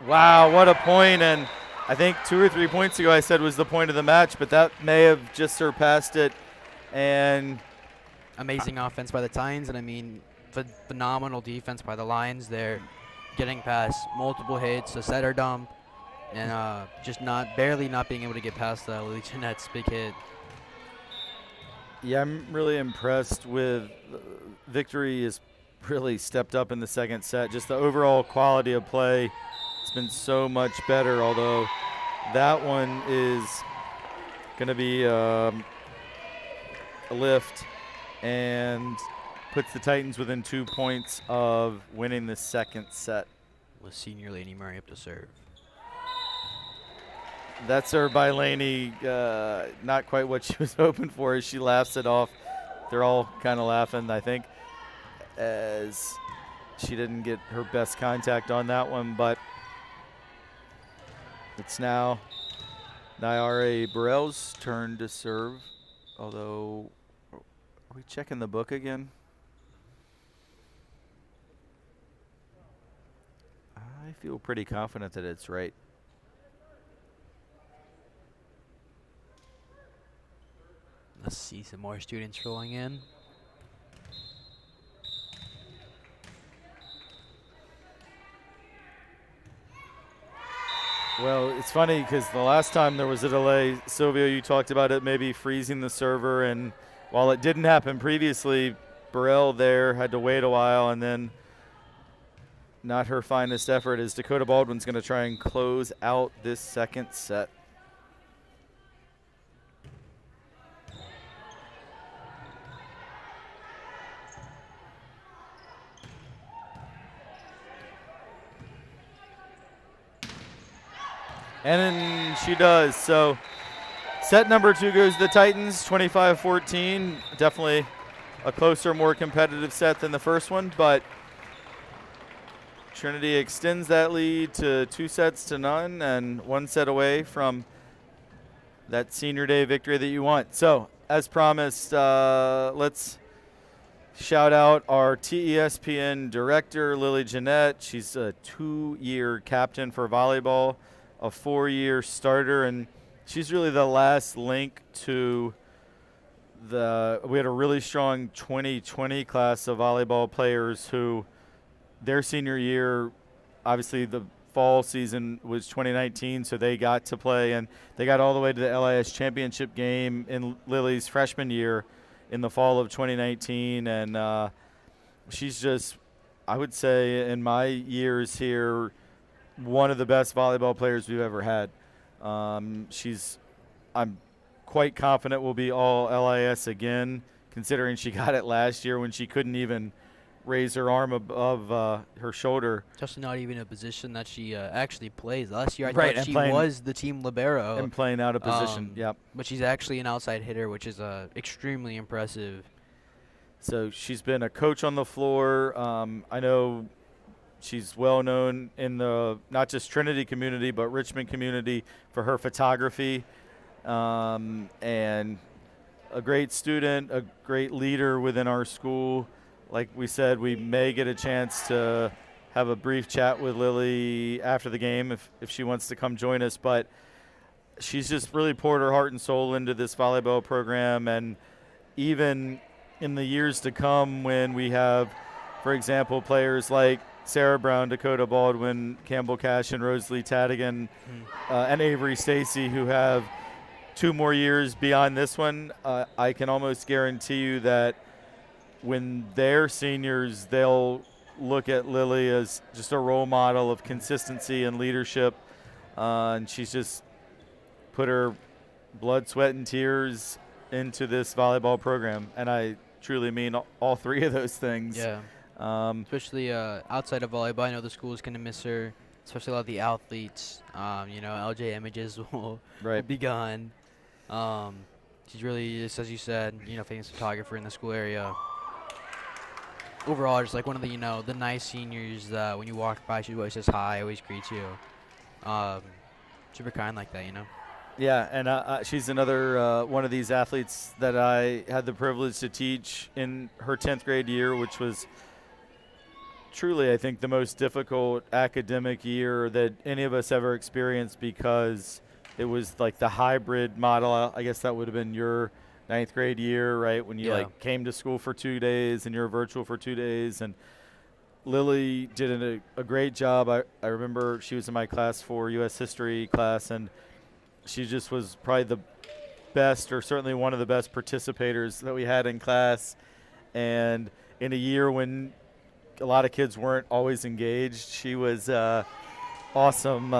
Wow, what a point. And I think 2 or 3 points ago I said was the point of the match, but that may have just surpassed it. And amazing offense by the Titans, and I mean, phenomenal defense by the Lions. They're getting past multiple hits, a setter dump, and just barely not being able to get past Lily Jeanette's big hit. Yeah, I'm really impressed with Victory has really stepped up in the second set. Just the overall quality of play has been so much better, although that one is going to be a lift and puts the Titans within 2 points of winning the second set. With senior Laney Murray up to serve. That serve by Laney, not quite what she was hoping for as she laughs it off. They're all kind of laughing, I think, as she didn't get her best contact on that one, but it's now Nyare Burrell's turn to serve, although, are we checking the book again? I feel pretty confident that it's right. Let's see some more students rolling in. Well, it's funny because the last time there was a delay, Silvio, you talked about it maybe freezing the server, and while it didn't happen previously, Burrell there had to wait a while, and then not her finest effort as Dakota Baldwin's going to try and close out this second set. And then she does. So set number 2 goes to the Titans, 25-14. Definitely a closer, more competitive set than the first one, but Trinity extends that lead to 2-0 and 1 set away from that senior day victory that you want. So as promised, let's shout out our TESPN director, Lily Jeanette. She's a 2-year captain for volleyball, a 4-year starter, and she's really the last link to we had a really strong 2020 class of volleyball players who their senior year, obviously the fall season was 2019, so they got to play, and they got all the way to the LIS championship game in Lily's freshman year in the fall of 2019, and she's just, I would say in my years here, one of the best volleyball players we've ever had. I'm quite confident will be all LIS again, considering she got it last year when she couldn't even raise her arm above her shoulder. Just not even a position that she actually plays. Last year I Right, thought she was the team libero. And playing out of position, yep. But she's actually an outside hitter, which is extremely impressive. So she's been a coach on the floor. I know she's well known in the not just Trinity community, but Richmond community for her photography, and a great student, a great leader within our school. Like we said, we may get a chance to have a brief chat with Lily after the game if she wants to come join us. But she's just really poured her heart and soul into this volleyball program, and even in the years to come when we have, for example, players like Sarah Brown, Dakota Baldwin, Campbell Cash, and Rosalie Tadigan, and Avery Stacy, who have 2 more years beyond this one, I can almost guarantee you that when they're seniors, they'll look at Lily as just a role model of consistency and leadership, and she's just put her blood, sweat, and tears into this volleyball program, and I truly mean all 3 of those things. Yeah. Especially outside of volleyball, I know the school is going to miss her, especially a lot of the athletes. LJ Images will be gone. She's really, just as you said, famous photographer in the school area. Overall, just like one of the, the nice seniors that when you walk by, she always says hi, always greets you. Super kind like that, Yeah, and she's another one of these athletes that I had the privilege to teach in her 10th grade year, which was truly, I think, the most difficult academic year that any of us ever experienced, because it was like the hybrid model. I guess that would have been your 9th grade year, right, when you came to school for 2 days and you were virtual for 2 days. And Lily did a great job. I remember she was in my class for U.S. history class, and she just was probably the best, or certainly one of the best participators that we had in class. And in a year when a lot of kids weren't always engaged, she was awesome,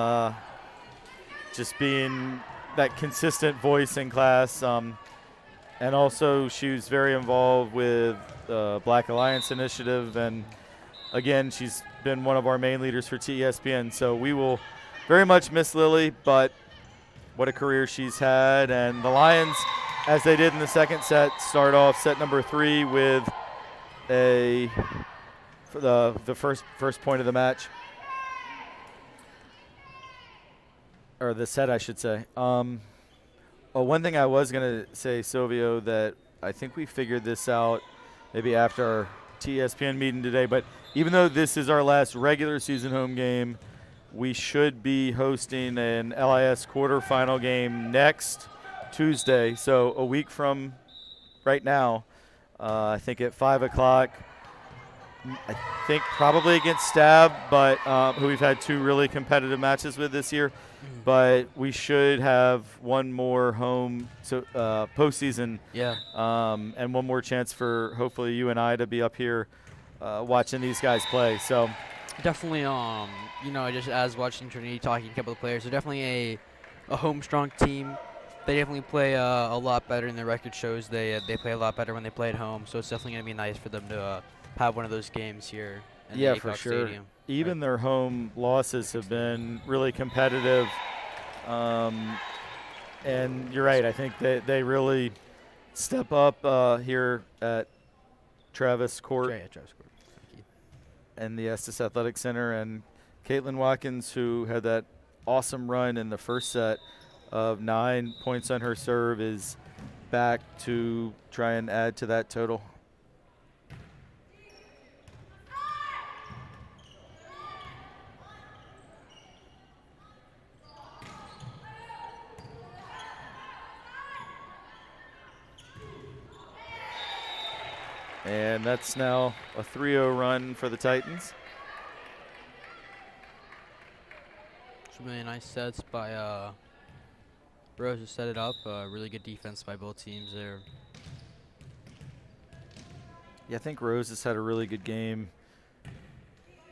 just being that consistent voice in class. And also she was very involved with Black Alliance Initiative, and again, she's been one of our main leaders for TESPN. So we will very much miss Lily, but what a career she's had. And the Lions, as they did in the second set, start off set number 3 with the first point of the match, or the set, I should say. One thing I was going to say, Silvio, that I think we figured this out maybe after our TESPN meeting today, but even though this is our last regular season home game, we should be hosting an LIS quarterfinal game next Tuesday, so a week from right now, I think at 5 o'clock. I think probably against Stab, but who we've had 2 really competitive matches with this year. But we should have one more home postseason, and one more chance for hopefully you and I to be up here watching these guys play. So definitely, just as watching Trinity, talking to a couple of players, they're definitely a home strong team. They definitely play a lot better than their record shows. They play a lot better when they play at home. So it's definitely going to be nice for them to have one of those games here in the for Aycock sure. Stadium. Even their home losses have been really competitive. And you're right. I think they really step up here at Travis Court. Travis Court. Thank you. And the Estes Athletic Center. And Caitlin Watkins, who had that awesome run in the first set of 9 points on her serve, is back to try and add to that total. And that's now a 3-0 run for the Titans. Some really nice sets by Rose to set it up. Really good defense by both teams there. Yeah, I think Rose has had a really good game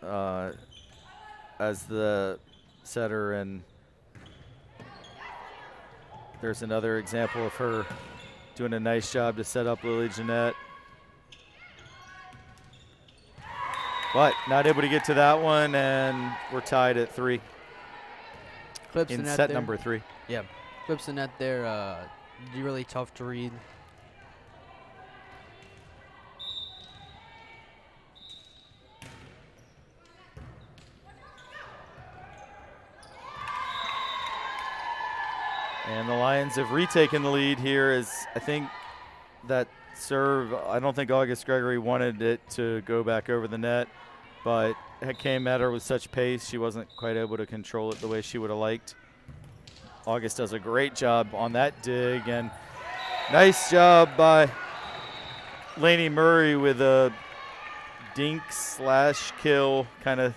as the setter, and there's another example of her doing a nice job to set up Lily Jeanette. But not able to get to that one, and we're tied at 3 in set number 3. Yeah, clips the net there. Really tough to read. And the Lions have retaken the lead here, as I think that serve, I don't think August Gregory wanted it to go back over the net, but it came at her with such pace she wasn't quite able to control it the way she would have liked. August does a great job on that dig, and nice job by Lainey Murray with a dink / kill kind of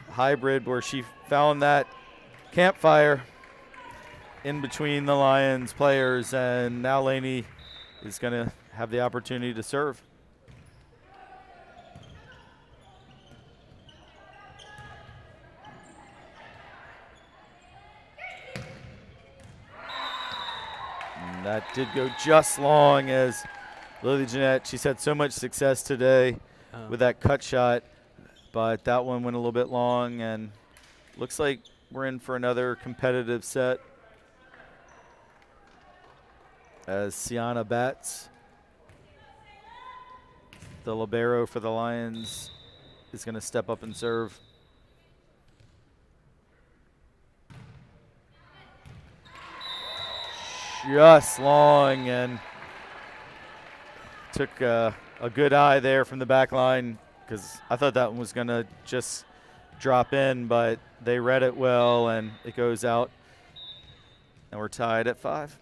hybrid where she found that campfire in between the Lions players, and now Lainey is going to have the opportunity to serve. And that did go just long as Lily Jeanette, she's had so much success today with that cut shot, but that one went a little bit long, and looks like we're in for another competitive set as Sienna Batts, the libero for the Lions, is going to step up and serve. Just long, and took a good eye there from the back line, because I thought that one was going to just drop in, but they read it well, and it goes out, and we're tied at 5.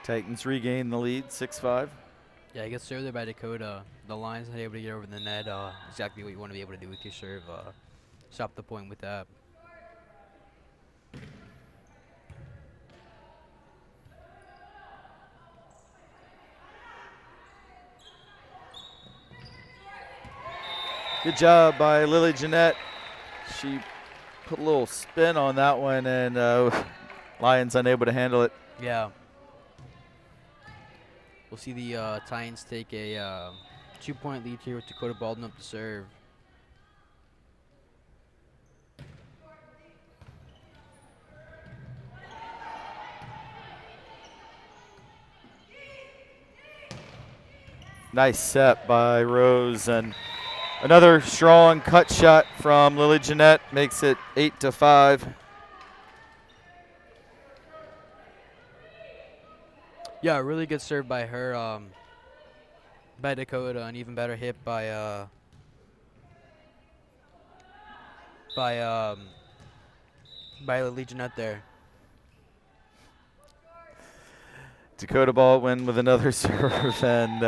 Titans regain the lead, 6-5. Yeah, I guess served there by Dakota. The Lions not able to get over the net. Exactly what you want to be able to do with your serve. Stop the point with that. Good job by Lily Jeanette. She put a little spin on that one, and Lions unable to handle it. Yeah. We'll see the Titans take a 2-point lead here with Dakota Baldwin up to serve. Nice set by Rose, and another strong cut shot from Lily Jeanette makes it 8-5. Yeah, really good serve by her, by Dakota, and even better hit by Lily Jeanette there. Dakota Baldwin with another serve, and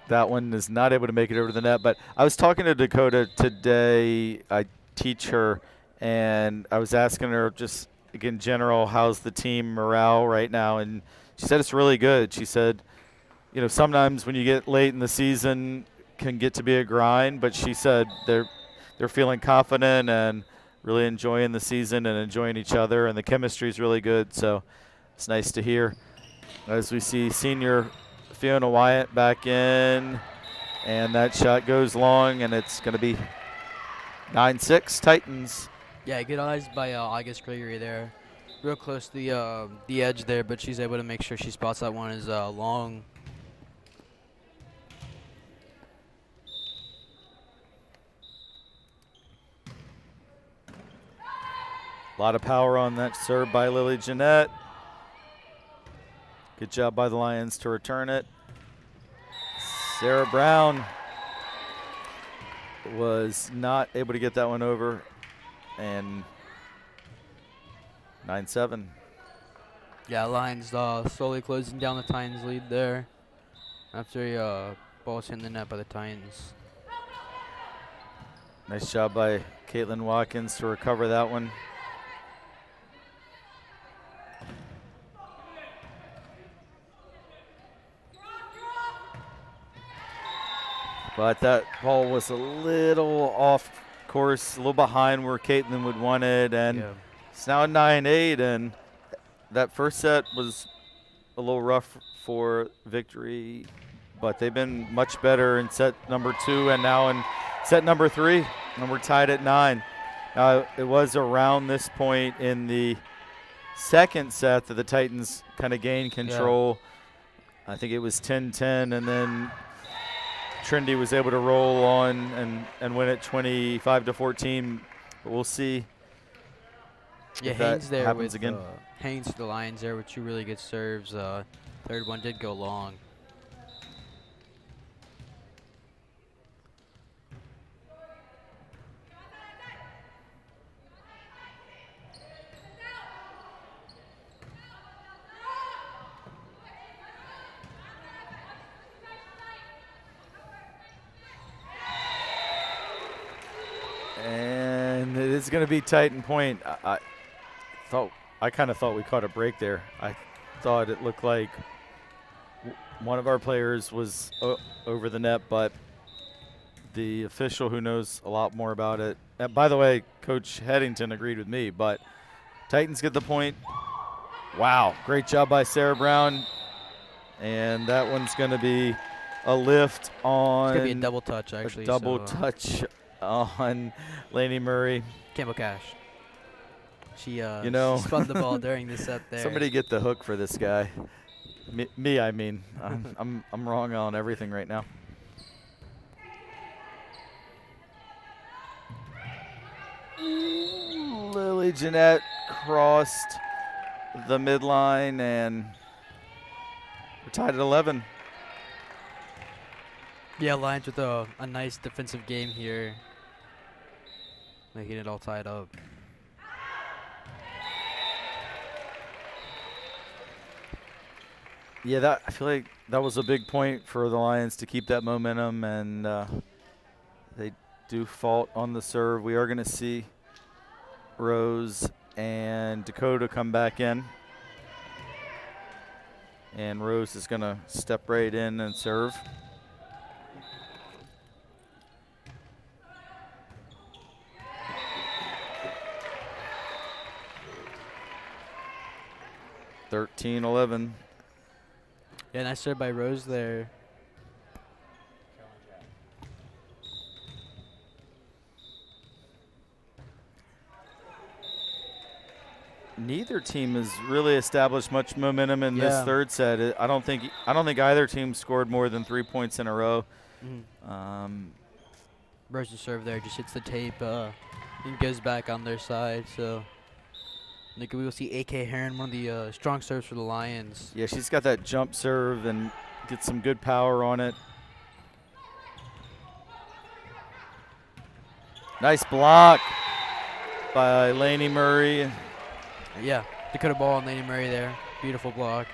that one is not able to make it over to the net. But I was talking to Dakota today. I teach her, and I was asking her just in general, how's the team morale right now? And she said it's really good. She said, you know, sometimes when you get late in the season, can get to be a grind. But she said they're feeling confident and really enjoying the season and enjoying each other, and the chemistry is really good. So it's nice to hear. As we see senior Fiona Wyatt back in, and that shot goes long, and it's going to be 9-6 Titans. Yeah, good eyes by August Gregory there. Real close to the edge there, but she's able to make sure she spots that one as long. A lot of power on that serve by Lily Jeanette. Good job by the Lions to return it. Sarah Brown was not able to get that one over, and 9-7. Yeah, Lions slowly closing down the Titans' lead there after ball's hit in the net by the Titans. Nice job by Caitlin Watkins to recover that one. But that ball was a little off course, a little behind where Caitlin would want it, and it's now 9-8, and that first set was a little rough for Victory, but they've been much better in set number 2 and now in set number 3, and we're tied at 9. It was around this point in the second set that the Titans kind of gained control. Yeah. I think it was 10-10, and then Trinity was able to roll on and win it 25-14. But we'll see Yeah, if that Haynes there happens with again. Haynes to the Lions there with 2 really good serves. Third one did go long. And it is going to be Titan point. I kind of thought we caught a break there. I thought it looked like one of our players was over the net, but the official who knows a lot more about it. By the way, Coach Headington agreed with me, but Titans get the point. Wow, great job by Sarah Brown. And that one's going to be a lift on. It's going to be a double touch, actually. A double touch on Lainey Murray. Campbell Cash. She you know, she spun the ball during the set there. Somebody get the hook for this guy. Me, I mean. I'm wrong on everything right now. Lily Jeanette crossed the midline, and we're tied at 11. Yeah, Lions with a nice defensive game here, making it all tied up. Yeah, I feel like that was a big point for the Lions to keep that momentum, and they do fault on the serve. We are going to see Rose and Dakota come back in. And Rose is going to step right in and serve. (13-11). Yeah, nice serve by Rose there. Neither team has really established much momentum in this third set. I don't think either team scored more than 3 points in a row. Rose's serve there just hits the tape and goes back on their side. So I think we will see A.K. Heron, one of the strong serves for the Lions. Yeah, she's got that jump serve and gets some good power on it. Nice block by Lainey Murray. Yeah, Dakota Ball and Lainey Murray there. Beautiful block.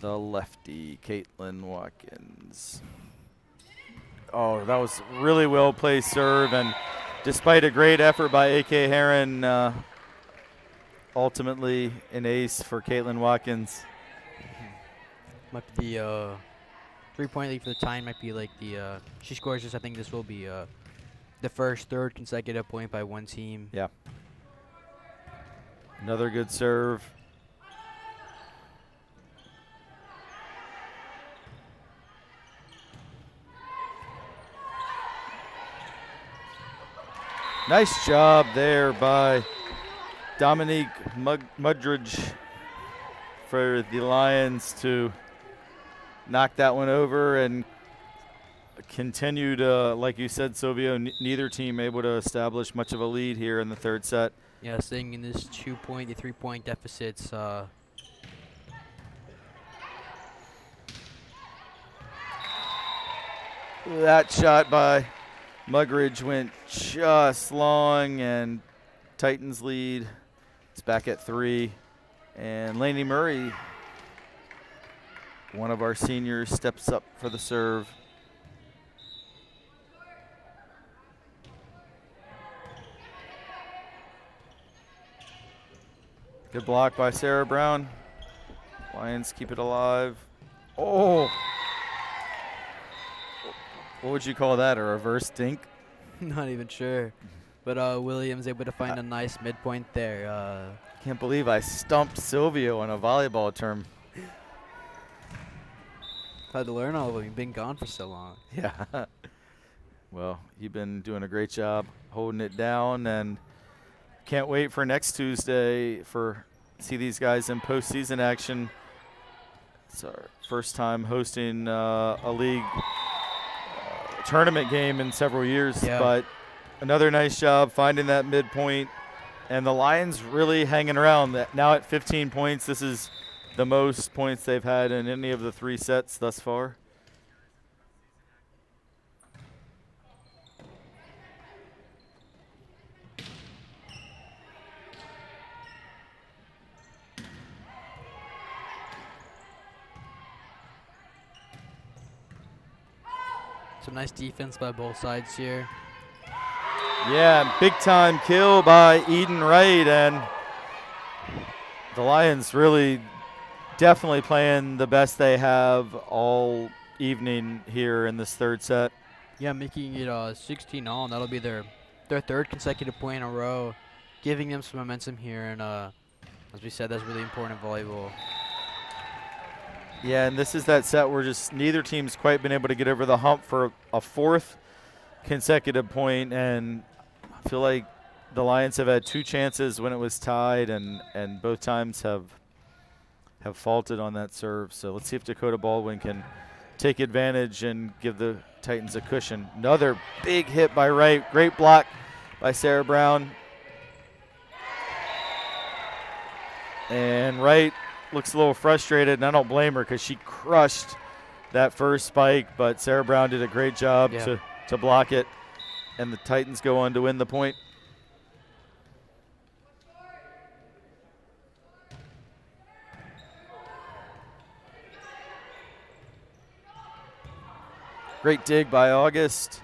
The lefty, Caitlin Watkins. Oh, that was really well placed serve, and despite a great effort by A.K. Heron, ultimately an ace for Caitlin Watkins. Might be the 3-point lead for the time. Might be like the she scores this. I think this will be the third consecutive point by one team. Yeah. Another good serve. Nice job there by Dominique Mudridge for the Lions to knock that one over and continue to, like you said, Silvio, neither team able to establish much of a lead here in the third set. Yeah, staying in this 2-point to 3-point deficits. That shot by Mugridge went just long, and Titans lead. It's back at 3. And Lainey Murray, one of our seniors, steps up for the serve. Good block by Sarah Brown. Lions keep it alive. Oh! What would you call that, a reverse dink? Not even sure. But Williams able to find a nice midpoint there. Can't believe I stumped Silvio on a volleyball term. Had to learn all of them. You've been gone for so long. Yeah. Well, you've been doing a great job holding it down, and can't wait for next Tuesday for see these guys in postseason action It's our first time hosting a league tournament game in several years, but another nice job finding that midpoint. And the Lions really hanging around. Now at 15 points, this is the most points they've had in any of the 3 sets thus far. Some nice defense by both sides here. Yeah, big time kill by Eden Wright, and the Lions really definitely playing the best they have all evening here in this 3rd set. Yeah, making it 16-all, and that'll be their 3rd consecutive point in a row, giving them some momentum here. And as we said, that's really important in volleyball. Yeah, and this is that set where just neither team's quite been able to get over the hump for a 4th consecutive point, and I feel like the Lions have had 2 chances when it was tied, and both times have faulted on that serve. So let's see if Dakota Baldwin can take advantage and give the Titans a cushion. Another big hit by Wright. Great block by Sarah Brown. And Wright looks a little frustrated, and I don't blame her because she crushed that first spike, but Sarah Brown did a great job to block it, and the Titans go on to win the point. Great dig by August.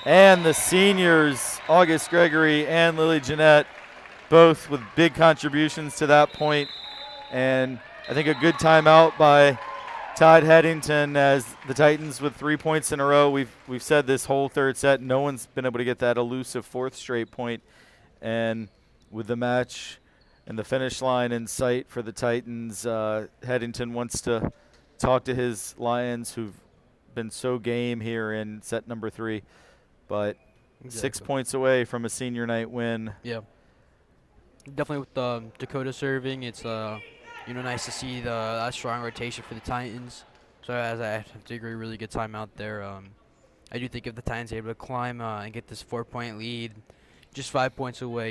And the seniors, August Gregory and Lily Jeanette, both with big contributions to that point. And I think a good timeout by Todd Headington as the Titans with 3 points in a row. We've said this whole 3rd set, no one's been able to get that elusive 4th straight point. And with the match and the finish line in sight for the Titans, Headington wants to talk to his Lions who've been so game here in set number 3. But 6 points away from a senior night win. Yeah. Definitely with Dakota serving, it's nice to see that strong rotation for the Titans. So as I have to agree, really good timeout there. I do think if the Titans are able to climb and get this 4-point lead, just 5 points away,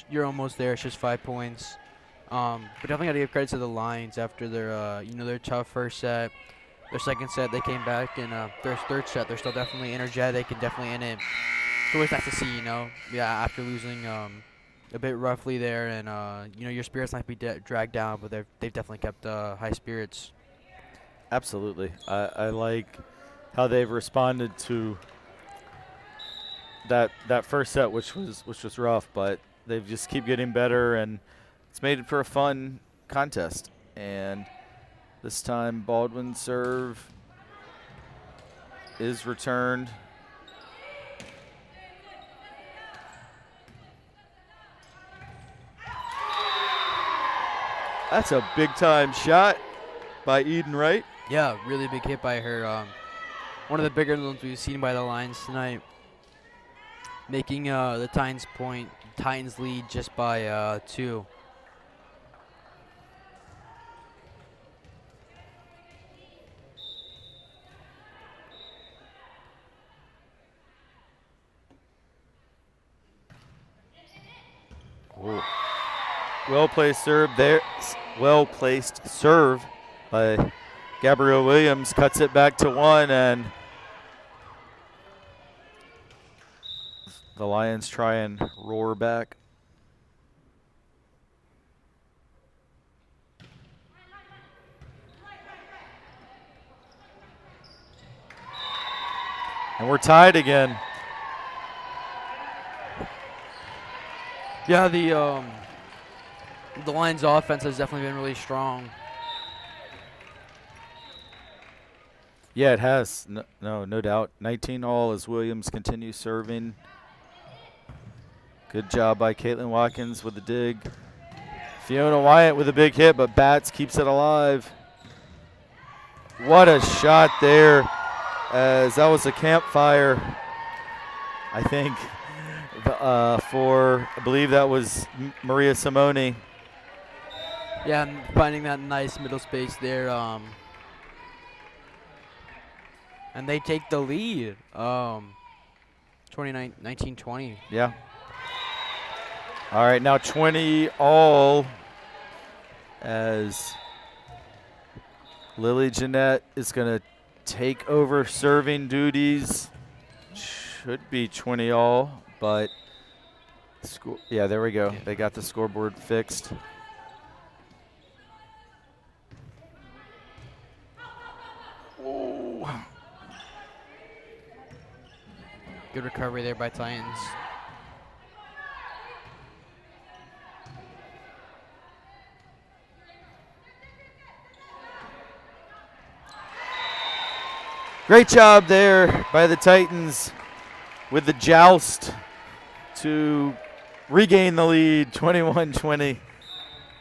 you're almost there. It's just 5 points. But definitely got to give credit to the Lions after their tough first set. Their second set, they came back, and their 3rd set, they're still definitely energetic and definitely in it. It's always nice to see, after losing a bit roughly there, and your spirits might be dragged down, but they've definitely kept high spirits. Absolutely. I like how they've responded to that first set, which was rough, but they just keep getting better, and it's made it for a fun contest. And this time Baldwin's serve is returned. That's a big-time shot by Eden Wright. Yeah, really big hit by her. One of the bigger ones we've seen by the Lions tonight. Making the Titans lead just by 2. Ooh. Well-placed serve there. Well-placed serve by Gabrielle Williams. Cuts it back to 1, and the Lions try and roar back. And we're tied again. Yeah, the Lions' offense has definitely been really strong. Yeah, it has. No doubt. 19-all as Williams continues serving. Good job by Caitlin Watkins with the dig. Fiona Wyatt with a big hit, but Batts keeps it alive. What a shot there, as that was a campfire, I think, for, I believe that was Maria Simone. Yeah, and finding that nice middle space there. And they take the lead. 19-20. Yeah. All right, now 20 all as Lily Jeanette is going to take over serving duties. Should be 20 all, but yeah, there we go. Yeah. They got the scoreboard fixed. Oh. Good recovery there by Titans. Great job there by the Titans with the joust to regain the lead, 21-20.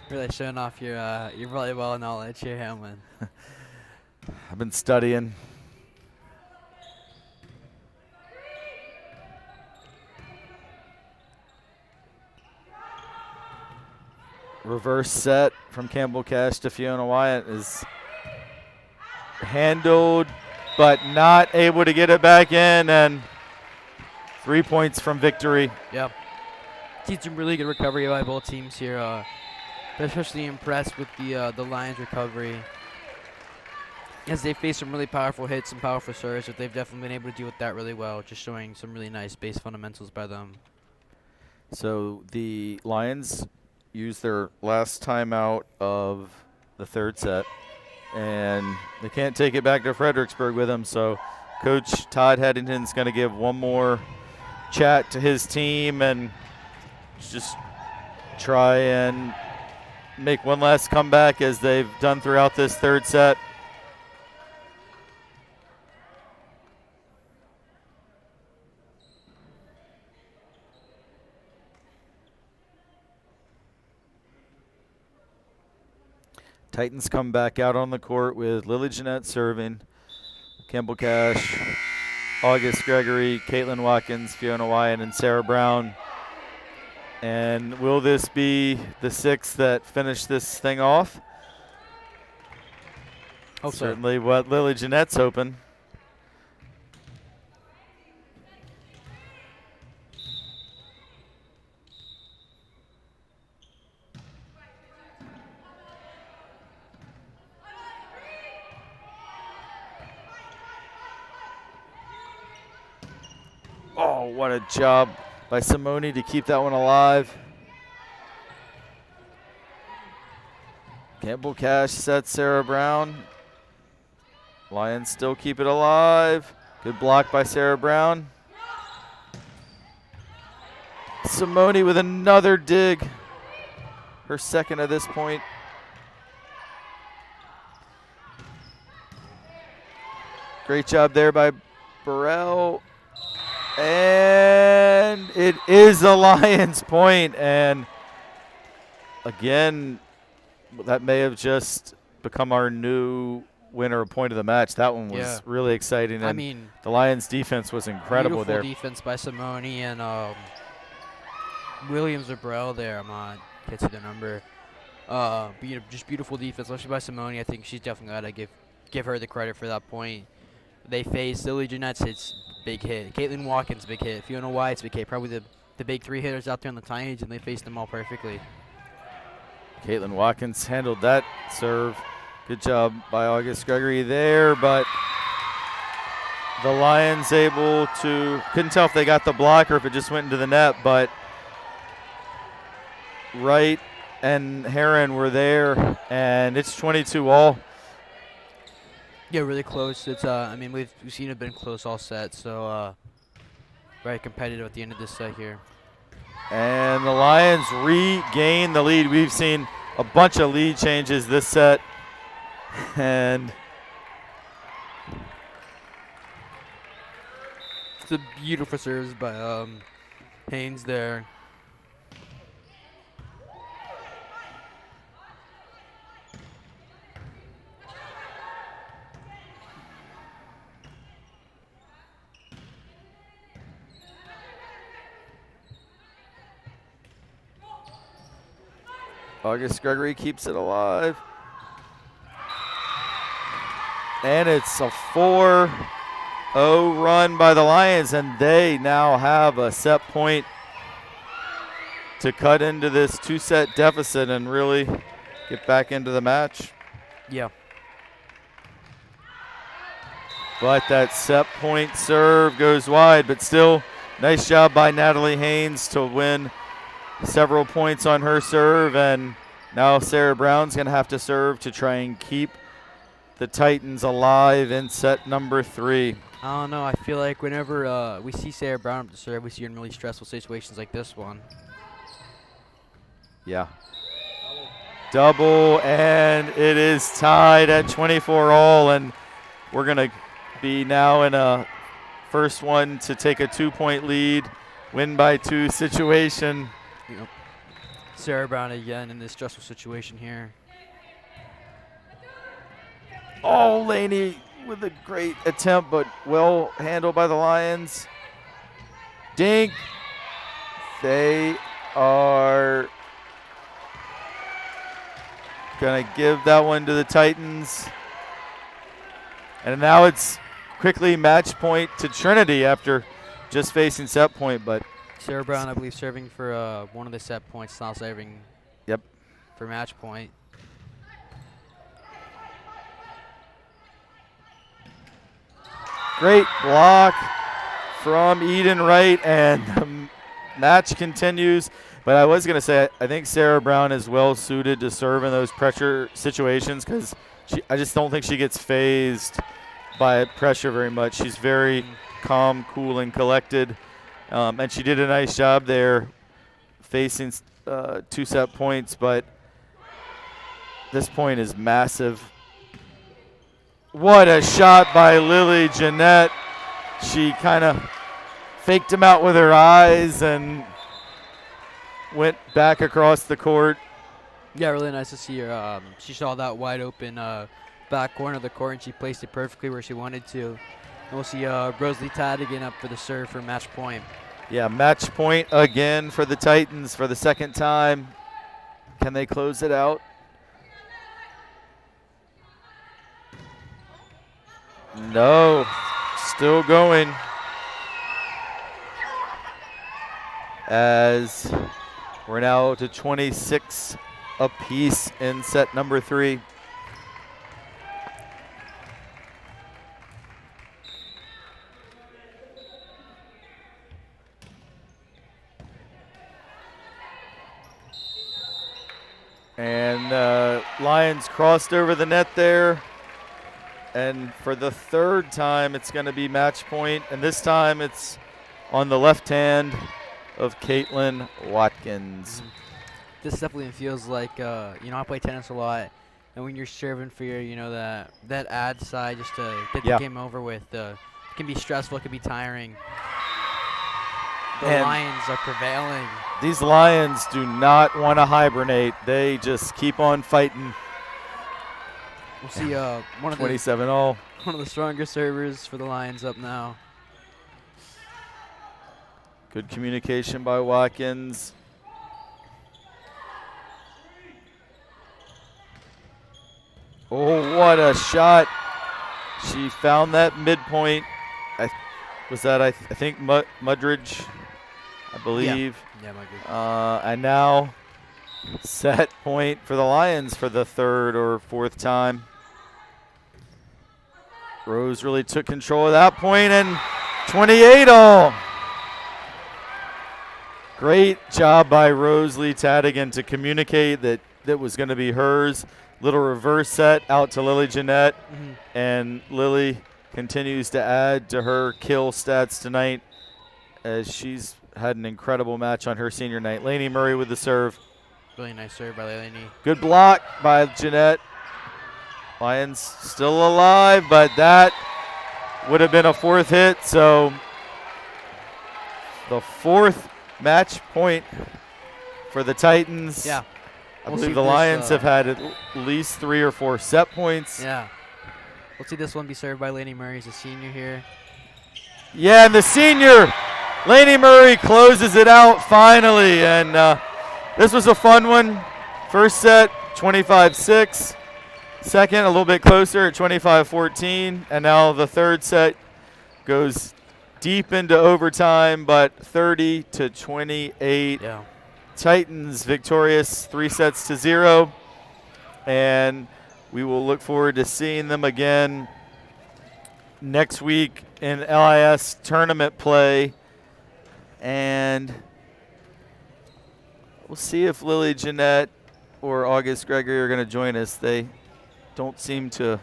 Really showing off your volleyball knowledge here, Hamlin. I've been studying. Reverse set from Campbell Cash to Fiona Wyatt is handled, but not able to get it back in, and 3 points from Victory. Yep. Seen some really good recovery by both teams here. Especially impressed with the Lions' recovery, as they face some really powerful hits and powerful serves, but they've definitely been able to deal with that really well, just showing some really nice base fundamentals by them. So the Lions use their last timeout of the third set, and they can't take it back to Fredericksburg with them. So Coach Todd Headington's going to give one more chat to his team and just try and make one last comeback as they've done throughout this third set. Titans come back out on the court with Lily Jeanette serving, Campbell Cash, August Gregory, Caitlin Watkins, Fiona Wyatt, and Sarah Brown. And will this be the sixth that finish this thing off? Hope so. Certainly what Lily Jeanette's hoping. Oh, what a job by Simone to keep that one alive. Campbell Cash sets Sarah Brown. Lions still keep it alive. Good block by Sarah Brown. Simone with another dig. Her second at this point. Great job there by Burrell. And it is the Lions' point. And again, that may have just become our new winner of point of the match. That one was really exciting. And I mean, the Lions' defense was incredible there. Beautiful defense by Simone and Williams or Burrell there. Can't see the number. Just beautiful defense, especially by Simone. I think she's definitely got to give her the credit for that point. They faced Lily Jeanette's hits, big hit. Caitlin Watkins, big hit. Fiona Wyatt's big hit. Probably the big three hitters out there on the Titans, and they faced them all perfectly. Caitlin Watkins handled that serve. Good job by August Gregory there, but the Lions able to, couldn't tell if they got the block or if it just went into the net, but Wright and Heron were there, and it's 22 all. Yeah, really close. It's we've seen it been close all set, so very competitive at the end of this set here. And the Lions regain the lead. We've seen a bunch of lead changes this set, and it's a beautiful service by Haynes there. August Gregory keeps it alive. And it's a 4-0 run by the Lions, and they now have a set point to cut into this 2-set deficit and really get back into the match. Yeah. But that set point serve goes wide, but still nice job by Natalie Haynes to win several points on her serve, and now Sarah Brown's going to have to serve to try and keep the Titans alive in set number 3. I don't know. I feel like whenever we see Sarah Brown up to serve, we see her in really stressful situations like this one. Yeah. Double, and it is tied at 24 all, and we're going to be now in a first one to take a 2-point lead, win by 2 situation. Yep. Sarah Brown again in this stressful situation here. Oh, Laney with a great attempt, but well handled by the Lions. Dink. They are going to give that one to the Titans. And now it's quickly match point to Trinity after just facing set point, but Sarah Brown, I believe, serving for one of the set points, now serving for match point. Great block from Eden Wright, and the match continues. But I was going to say, I think Sarah Brown is well suited to serve in those pressure situations because I just don't think she gets phased by pressure very much. She's very calm, cool, and collected. And she did a nice job there facing 2 set points, but this point is massive. What a shot by Lily Jeanette. She kind of faked him out with her eyes and went back across the court. Yeah, really nice to see her. She saw that wide open back corner of the court, and she placed it perfectly where she wanted to. And we'll see Rosalie Tadigan up for the serve for match point. Yeah, match point again for the Titans for the second time. Can they close it out? No, still going. As we're now to 26 apiece in set number 3. And Lions crossed over the net there. And for the third time, it's going to be match point. And this time it's on the left hand of Caitlin Watkins. This definitely feels like, I play tennis a lot. And when you're serving for your, that ad side just to get the game over with, it can be stressful, it can be tiring. The Lions are prevailing. These Lions do not want to hibernate. They just keep on fighting. We'll see one of 27 all. One of the stronger servers for the Lions up now. Good communication by Watkins. Oh, what a shot. She found that midpoint. I think Mudridge, I believe. Yeah, Mudridge. And now set point for the Lions for the third or fourth time. Rose really took control of that point, and 28 all. Great job by Rosalie Tadigan to communicate that was going to be hers. Little reverse set out to Lily Jeanette, and Lily continues to add to her kill stats tonight as she's had an incredible match on her senior night. Lainey Murray with the serve. Really nice serve by Lainey. Good block by Jeanette. Lions still alive, but that would have been a fourth hit, so the fourth match point for the Titans. Yeah. I believe the Lions have had at least 3 or 4 set points. Yeah. We'll see this one be served by Lainey Murray as a senior here. Yeah, and the senior, Lainey Murray, closes it out finally. And this was a fun one First set, 25-6. Second, a little bit closer at 25-14. And now the third set goes deep into overtime, but 30-28. Yeah. Titans victorious 3-0. And we will look forward to seeing them again next week in LIS tournament play. And we'll see if Lily Jeanette or August Gregory are going to join us. They don't seem to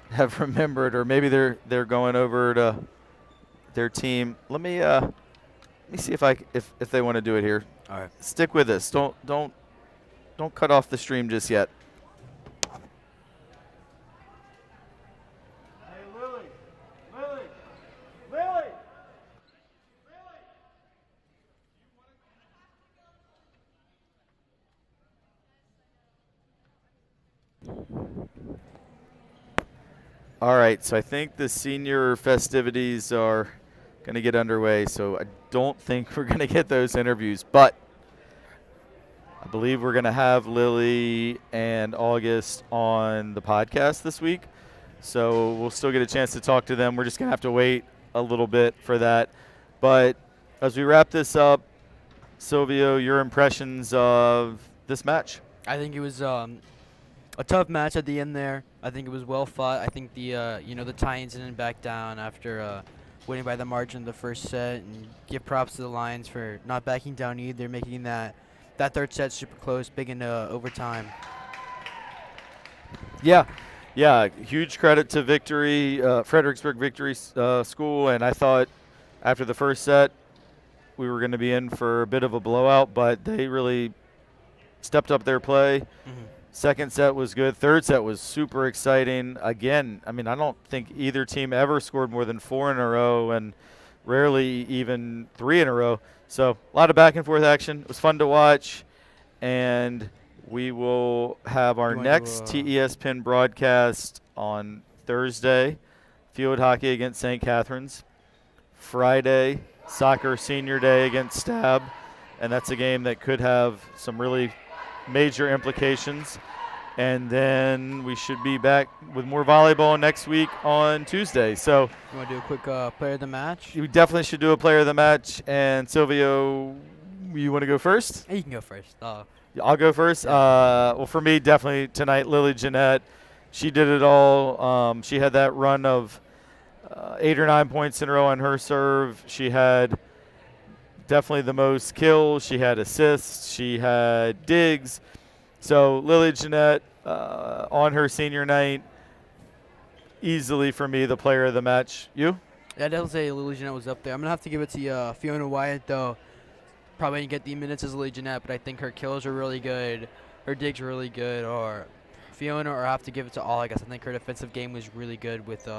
have remembered, or maybe they're going over to their team. Let me see if they want to do it here. All right. Stick with us. Don't cut off the stream just yet. Hey, Lily. All right, so I think the senior festivities are going to get underway, so I don't think we're going to get those interviews, but I believe we're going to have Lily and August on the podcast this week, so we'll still get a chance to talk to them. We're just going to have to wait a little bit for that. But as we wrap this up, Silvio, your impressions of this match? I think it was a tough match at the end there. I think it was well fought. I think the the Titans didn't back down after winning by the margin of the first set, and give props to the Lions for not backing down either, making that third set super close, big into overtime. Yeah, huge credit to Victory, Fredericksburg Victory School, and I thought after the first set we were going to be in for a bit of a blowout, but they really stepped up their play. Mm-hmm. Second set was good. Third set was super exciting. Again, I mean, I don't think either team ever scored more than 4 in a row, and rarely even 3 in a row. So a lot of back and forth action. It was fun to watch, and we will have our next TES Pin broadcast on Thursday, field hockey against St. Catharines. Friday, soccer senior day against Stab, and that's a game that could have some really major implications. And then we should be back with more volleyball next week on Tuesday. So You want to do a quick player of the match? you definitely should do a player of the match. And Silvio, you want to go first? Hey, you can go first. I'll go first. Well, for me, definitely tonight, Lily Jeanette. She did it all. She had that run of 8 or 9 points in a row on her serve. She had definitely the most kills. She had assists. She had digs. So Lily Jeanette on her senior night, easily for me the player of the match. You? Yeah, I'd definitely say Lily Jeanette was up there. I'm going to have to give it to Fiona Wyatt, though. Probably didn't get the minutes as Lily Jeanette, but I think her kills are really good. Her digs are really good. Or Fiona, or I have to give it to all, I guess. I think her defensive game was really good with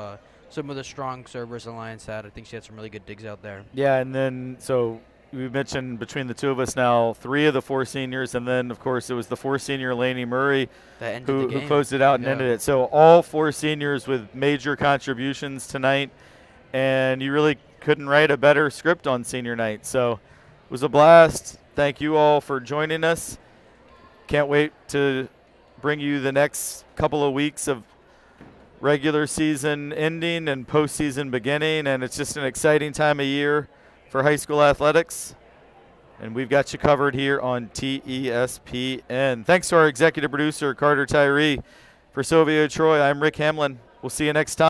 some of the strong servers the Lions had. I think she had some really good digs out there. Yeah, and then so we mentioned between the two of us now 3 of the 4 seniors, and then, of course, it was the 4 senior Lainey Murray who closed it out and ended it. So all 4 seniors with major contributions tonight, and you really couldn't write a better script on senior night. So it was a blast. Thank you all for joining us. Can't wait to bring you the next couple of weeks of regular season ending and postseason beginning, and it's just an exciting time of year for high school athletics, and we've got you covered here on TESPN. Thanks to our executive producer, Carter Tyree. For Silvio Troy, I'm Rick Hamlin. We'll see you next time.